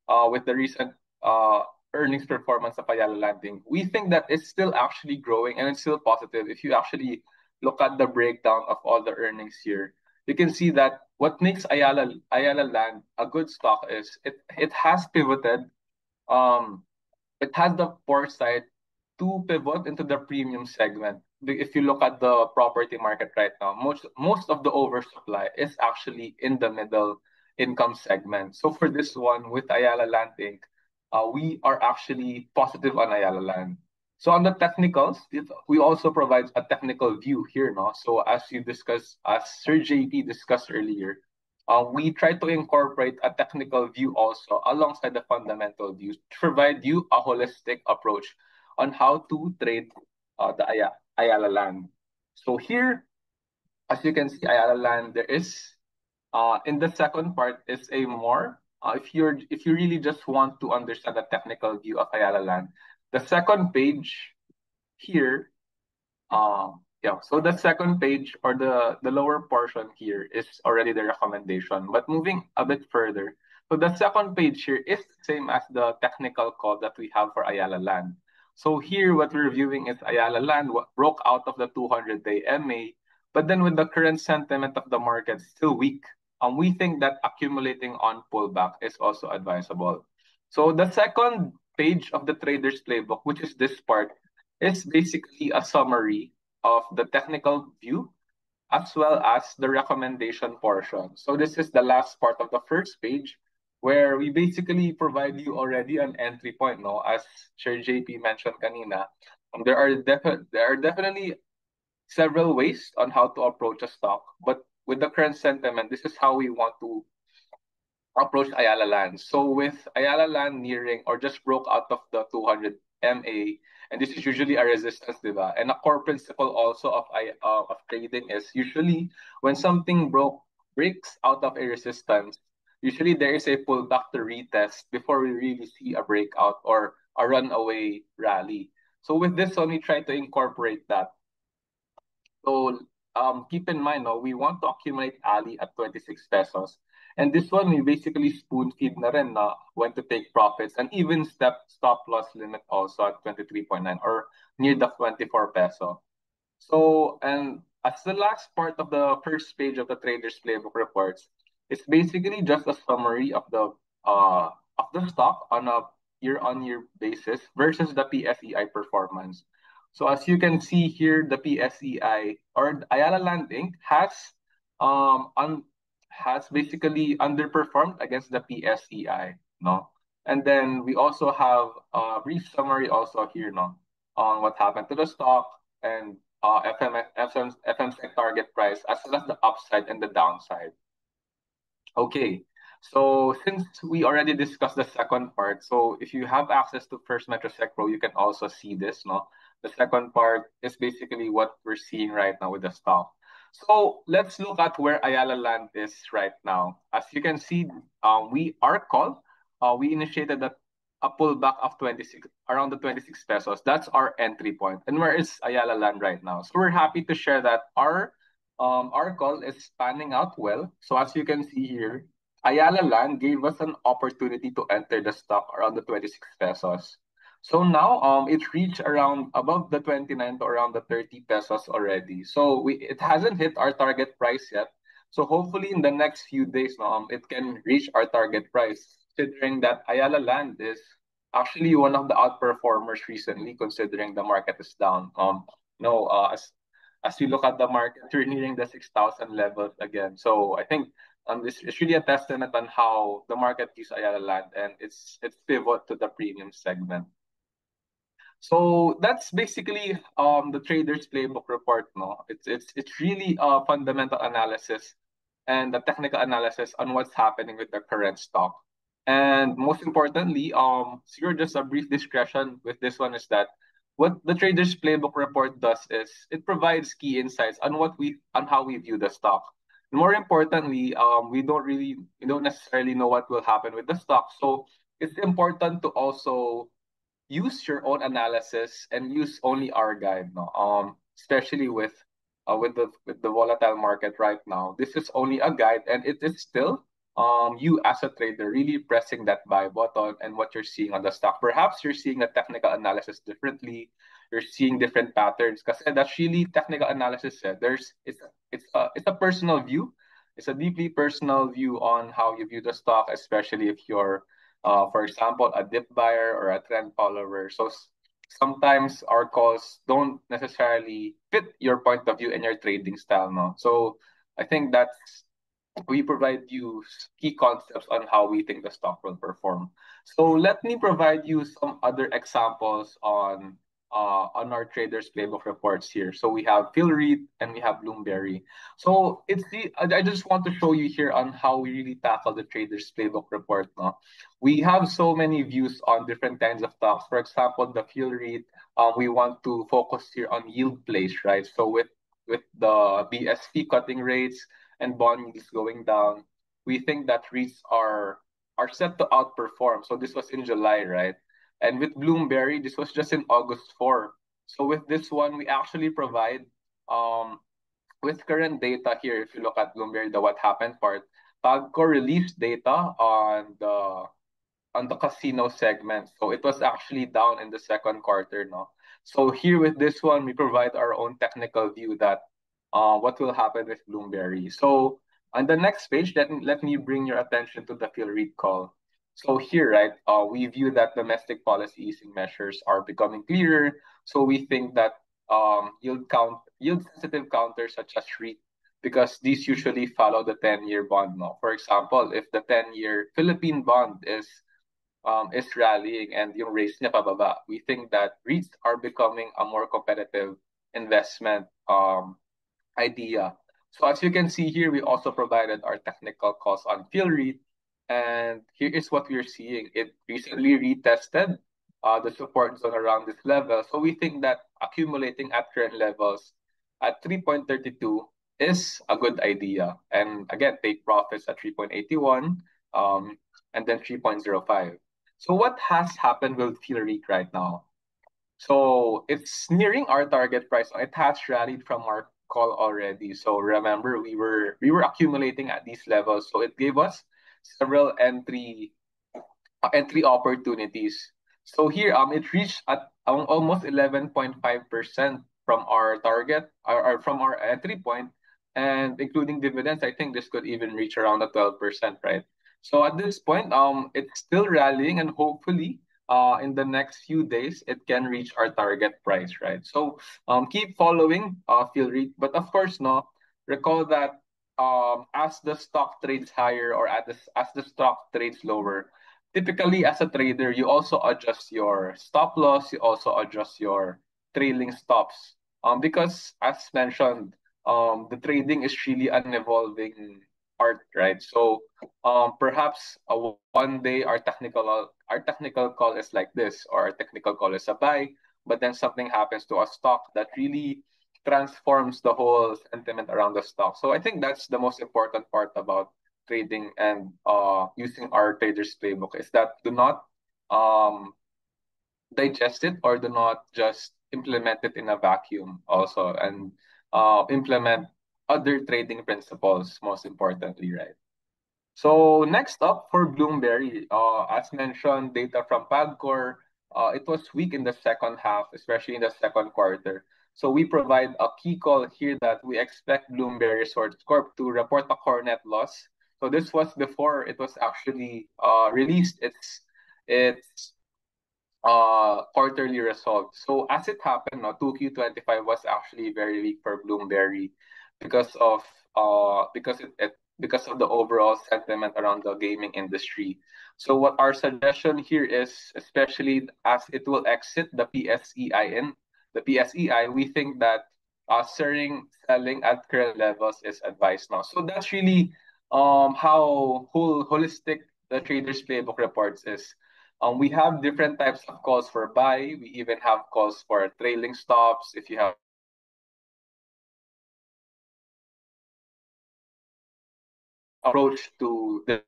with the recent uh, earnings performance of Ayala Landing, we think that it's still actually growing and it's still positive. If you actually look at the breakdown of all the earnings here, you can see that what makes Ayala Land a good stock is it has pivoted. Um, it has the foresight to pivot into the premium segment. If you look at the property market right now, most of the oversupply is actually in the middle income segment. So for this one with Ayala Land Inc., we are actually positive on Ayala Land. So on the technicals, we also provide a technical view here, no? So as Sir JP discussed earlier, we try to incorporate a technical view also alongside the fundamental views to provide you a holistic approach on how to trade Ayala Land. So here, as you can see, Ayala Land, there is in the second part is a more if you really just want to understand the technical view of Ayala Land, the second page here yeah, so the second page or the lower portion here is already the recommendation. But moving a bit further, so the second page here is the same as the technical call that we have for Ayala Land. So here, what we're reviewing is Ayala Land what broke out of the 200-day MA, but then with the current sentiment of the market still weak, we think that accumulating on pullback is also advisable. So the second page of the trader's playbook, which is this part, is basically a summary of the technical view as well as the recommendation portion. So this is the last part of the first page where we basically provide you already an entry point, no? As Sir JP mentioned kanina, there are definitely several ways on how to approach a stock, but with the current sentiment, this is how we want to approach Ayala Land. So with Ayala Land nearing or just broke out of the 200 MA, and this is usually a resistance, diba? And a core principle also of trading is usually when something breaks out of a resistance, usually there is a pullback to retest before we really see a breakout or a runaway rally. So with this one, we try to incorporate that. So keep in mind, no, we want to accumulate Ali at 26 pesos. And this one, we basically spoon feed na rin na when to take profits and even stop loss limit also at 23.9 or near the 24 peso. So, and as the last part of the first page of the Trader's Playbook reports, it's basically just a summary of the stock on a year-on-year basis versus the PSEI performance. So as you can see here, the PSEI or Ayala Land Inc. Um un, has basically underperformed against the PSEI, no? And then we also have a brief summary also here, no, on what happened to the stock and FM's target price as well as the upside and the downside. Okay, so since we already discussed the second part, so if you have access to First Metrosec Pro, you can also see this, no? The second part is basically what we're seeing right now with the stock. So let's look at where Ayala Land is right now. As you can see, we initiated a pullback of 26 around the 26 pesos. That's our entry point. And where is Ayala Land right now? So we're happy to share that our call is panning out well. So as you can see here, Ayala Land gave us an opportunity to enter the stock around the 26 pesos. So now it reached around above the 29 to around the 30 pesos already. So it hasn't hit our target price yet. So hopefully in the next few days it can reach our target price, considering that Ayala Land is actually one of the outperformers recently considering the market is down. No, as we look at the market, we're nearing the 6,000 levels again. So I think this is really a testament on how the market views Ayala Land and its pivot to the premium segment. So that's basically the trader's playbook report. No, it's really a fundamental analysis and the technical analysis on what's happening with the current stock. And most importantly, so just a brief discretion with this one is that what the trader's playbook report does is it provides key insights on how we view the stock. More importantly, we don't necessarily know what will happen with the stock. So it's important to also use your own analysis and use only our guide, no, especially with the volatile market right now. This is only a guide, and it is still you as a trader really pressing that buy button and what you're seeing on the stock. Perhaps you're seeing the technical analysis differently. You're seeing different patterns because that's really technical analysis. There's it's a personal view. It's a deeply personal view on how you view the stock, especially if you're for example, a dip buyer or a trend follower. So sometimes our calls don't necessarily fit your point of view and your trading style, no? So I think that's we provide you key concepts on how we think the stock will perform. So let me provide you some other examples on our traders playbook reports here. So we have Philread and we have Bloomberry. So I just want to show you here on how we really tackle the traders playbook report. No? We have so many views on different kinds of stocks. For example, the Philread, we want to focus here on yield plays, right? So with the BSP cutting rates and bond yields going down, we think that REITs are set to outperform. So this was in July, right? And with Bloomberry, this was just in August 4. So with this one, we actually provide um with current data here, if you look at Bloomberry, the what happened part, Pagcor released data on the casino segment. So it was actually down in the second quarter, no? So here with this one, we provide our own technical view that what will happen with Bloomberry. So on the next page, let me bring your attention to the Phil Reid call. So here, right, we view that domestic policy easing measures are becoming clearer. So we think that yield sensitive counters such as REIT, because these usually follow the 10-year bond. No, for example, if the 10-year Philippine bond is rallying and yung rates niya pababa, we think that REITs are becoming a more competitive investment idea. So as you can see here, we also provided our technical calls on PhilREIT, and here is what we're seeing. It recently retested the support zone around this level. So we think that accumulating at current levels at 3.32 is a good idea. And again, take profits at 3.81 and then 3.05. So what has happened with PhilREIT right now? So it's nearing our target price. It has rallied from our call already. So remember, we were accumulating at these levels. So it gave us several entry opportunities. So here, it reached at almost 11.5% from our target, or from our entry point, and including dividends, I think this could even reach around the 12%, right? So at this point, it's still rallying, and hopefully, in the next few days, it can reach our target price, right? So, keep following, Feel Read, but of course, no, recall that as the stock trades higher or as the stock trades lower, typically as a trader, you also adjust your stop loss, you also adjust your trailing stops. Because as mentioned, the trading is really an evolving art, right? So perhaps one day our technical call is like this, or our technical call is a buy, but then something happens to a stock that really transforms the whole sentiment around the stock. So I think that's the most important part about trading and using our traders playbook is that do not um, digest it or do not just implement it in a vacuum also, and implement other trading principles most importantly, right? So next up for Bloomberry, as mentioned, data from Pagcor, it was weak in the second half, especially in the second quarter. So we provide a key call here that we expect Bloomberry Resorts Corp to report a core net loss. So this was before it was actually released its quarterly results. So as it happened, no, 2Q25 was actually very weak for Bloomberry because of because of the overall sentiment around the gaming industry. So what our suggestion here is, especially as it will exit the PSEI, we think that selling at current levels is advised now. So that's really how holistic the Traders Playbook reports is. We have different types of calls for buy. We even have calls for trailing stops. If you have approach to the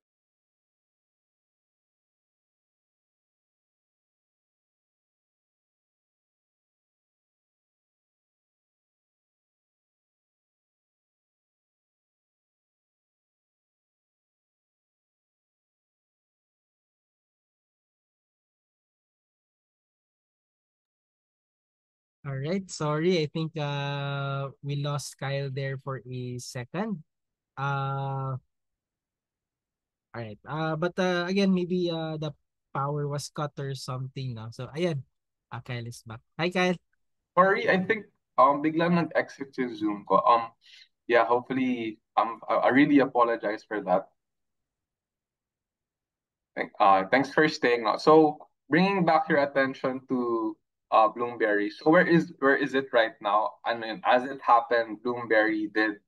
All right, sorry. I think we lost Kyle there for a second. All right. But again, maybe the power was cut or something, no? So ayan. Kyle is back. Hi, Kyle. Sorry, I think biglang nag-exit yung Zoom ko. Yeah, hopefully I really apologize for that. Thanks for staying now. So bringing back your attention to Bloomberry. So where is it right now? I mean, as it happened, Bloomberry did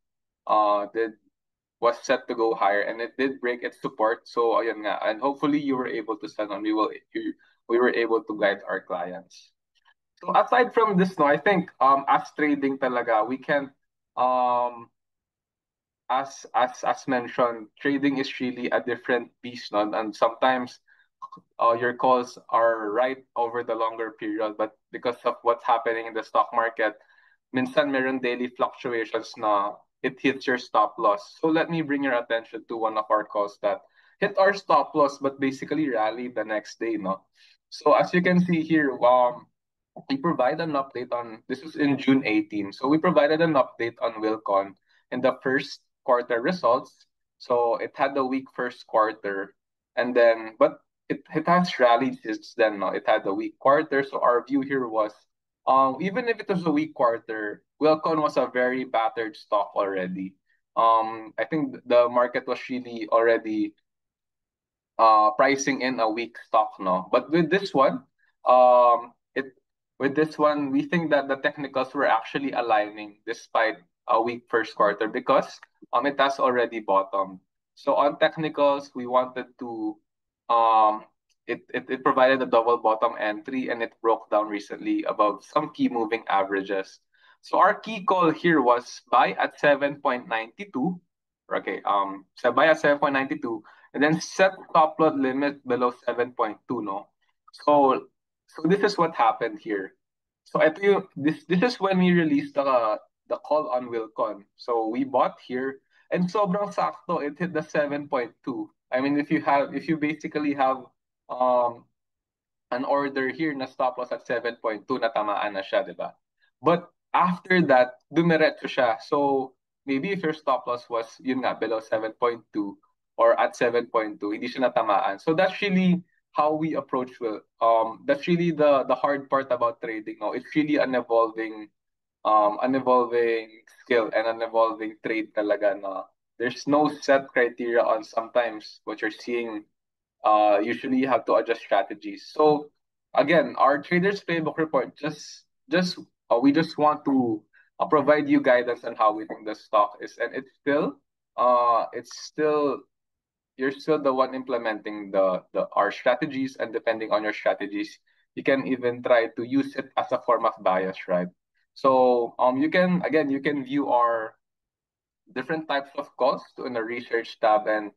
was set to go higher and it did break its support. So ayun nga, and hopefully you were able to send on. We were able to guide our clients. So aside from this, no, I think as trading talaga, we can um as mentioned, trading is really a different beast, no? And sometimes your calls are right over the longer period, but because of what's happening in the stock market, minsan meron daily fluctuations na it hits your stop loss. So let me bring your attention to one of our calls that hit our stop loss, but basically rallied the next day, no? So as you can see here, we provide an update on this is in June 18. So we provided an update on Wilcon in the first quarter results. So it had a weak first quarter, and then but it has rallied since then. No, it had a weak quarter. So our view here was, even if it was a weak quarter, Wilcon was a very battered stock already. I think the market was really already pricing in a weak stock, no. But it with this one, we think that the technicals were actually aligning despite a weak first quarter because it has already bottomed. So on technicals, we wanted to um it provided a double bottom entry and it broke down recently above some key moving averages. So our key call here was buy at 7.92. Okay, so buy at 7.92 and then set top lot limit below 7.2, no? So this is what happened here. So ito yung, this is when we released the call on Wilcon. So we bought here and sobrang sakto it hit the 7.2. I mean if you basically have um an order here na stop loss at 7.2 natamaan na siya, di ba? But after that, dumiretso siya. So maybe if your stop loss was yun nga below 7.2 or at 7.2, hindi siya natamaan. So that's really how we approach that's really the hard part about trading now. It's really an evolving skill and an evolving trade talaga na there's no set criteria on sometimes what you're seeing usually you have to adjust strategies. So again, our traders playbook report just we just want to provide you guidance on how we think the stock is, and it's still you're still the one implementing the our strategies, and depending on your strategies, you can even try to use it as a form of bias, right? So you can view our different types of calls in the research tab and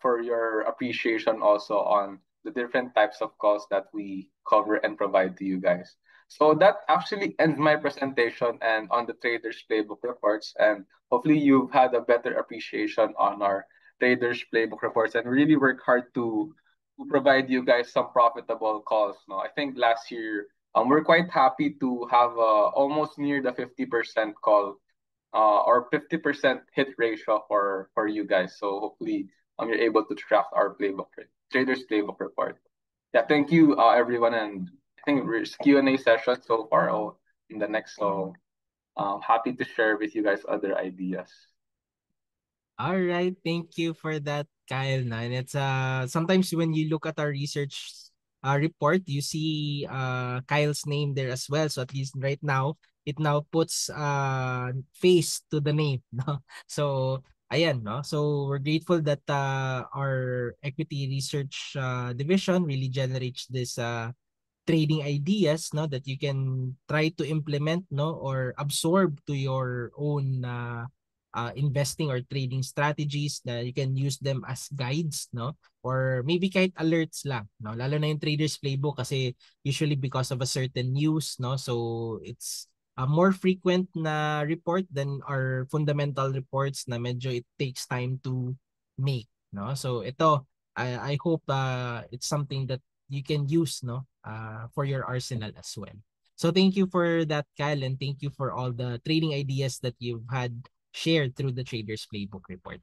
for your appreciation also on the different types of calls that we cover and provide to you guys. So that actually ends my presentation and on the Traders Playbook reports. And hopefully you've had a better appreciation on our Traders Playbook reports and really work hard to provide you guys some profitable calls. No, I think last year we're quite happy to have almost near the 50% call or 50% hit ratio for you guys. So hopefully you're able to track our traders playbook report. Yeah, thank you, everyone, and I think it's Q&A session so far. Oh, in the next, so happy to share with you guys other ideas. All right, thank you for that, Kyle. Na. And it's sometimes when you look at our research report, you see Kyle's name there as well. So at least right now, it now puts face to the name, no? So ayan, no. So we're grateful that our equity research division really generates this trading ideas, no, that you can try to implement, no, or absorb to your own investing or trading strategies, na you can use them as guides, no, or maybe kahit alerts lang, no, lalo na yung traders playbook kasi usually because of a certain news, no, so it's a more frequent na report than our fundamental reports na medyo it takes time to make, no. So ito, I hope it's something that you can use, no, for your arsenal as well. So thank you for that, Kyle, and thank you for all the trading ideas that you've had shared through the Traders Playbook report.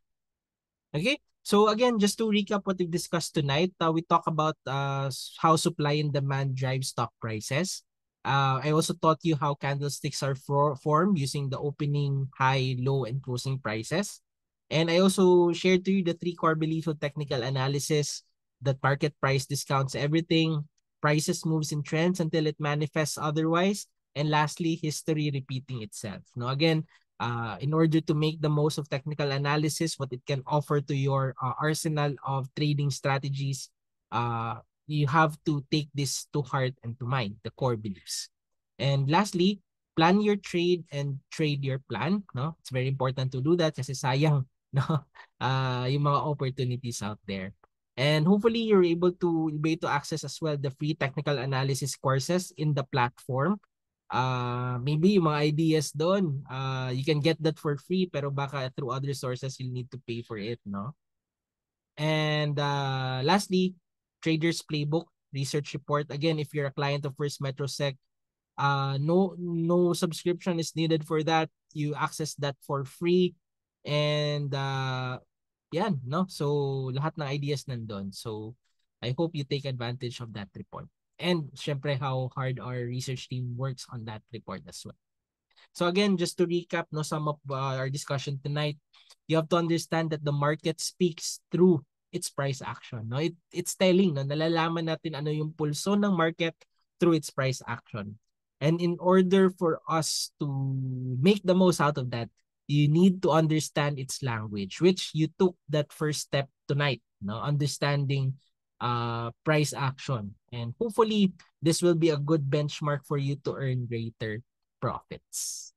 Okay, so again, just to recap what we've discussed tonight, we talk about how supply and demand drive stock prices. I also taught you how candlesticks are formed using the opening, high, low, and closing prices. And I also shared to you the three core beliefs of technical analysis, that market price discounts everything, prices moves in trends until it manifests otherwise, and lastly, history repeating itself. Now again, in order to make the most of technical analysis, what it can offer to your arsenal of trading strategies, you have to take this to heart and to mind, the core beliefs. And lastly, plan your trade and trade your plan. No, it's very important to do that kasi sayang, no, yung mga opportunities out there. And hopefully you're able to access as well the free technical analysis courses in the platform. Maybe yung mga ideas doon, you can get that for free pero baka through other sources you'll need to pay for it, no? And lastly, Traders Playbook research report. Again, if you're a client of First Metrosec, no subscription is needed for that. You access that for free. And yan, no? So lahat ng ideas nandun. So I hope you take advantage of that report. And syempre how hard our research team works on that report as well. So again, just to recap, no, some of our discussion tonight, you have to understand that the market speaks through its price action. No, it's telling, no, nalalaman natin ano yung pulso ng market through its price action. And in order for us to make the most out of that, you need to understand its language, which you took that first step tonight, no, understanding price action. And hopefully this will be a good benchmark for you to earn greater profits.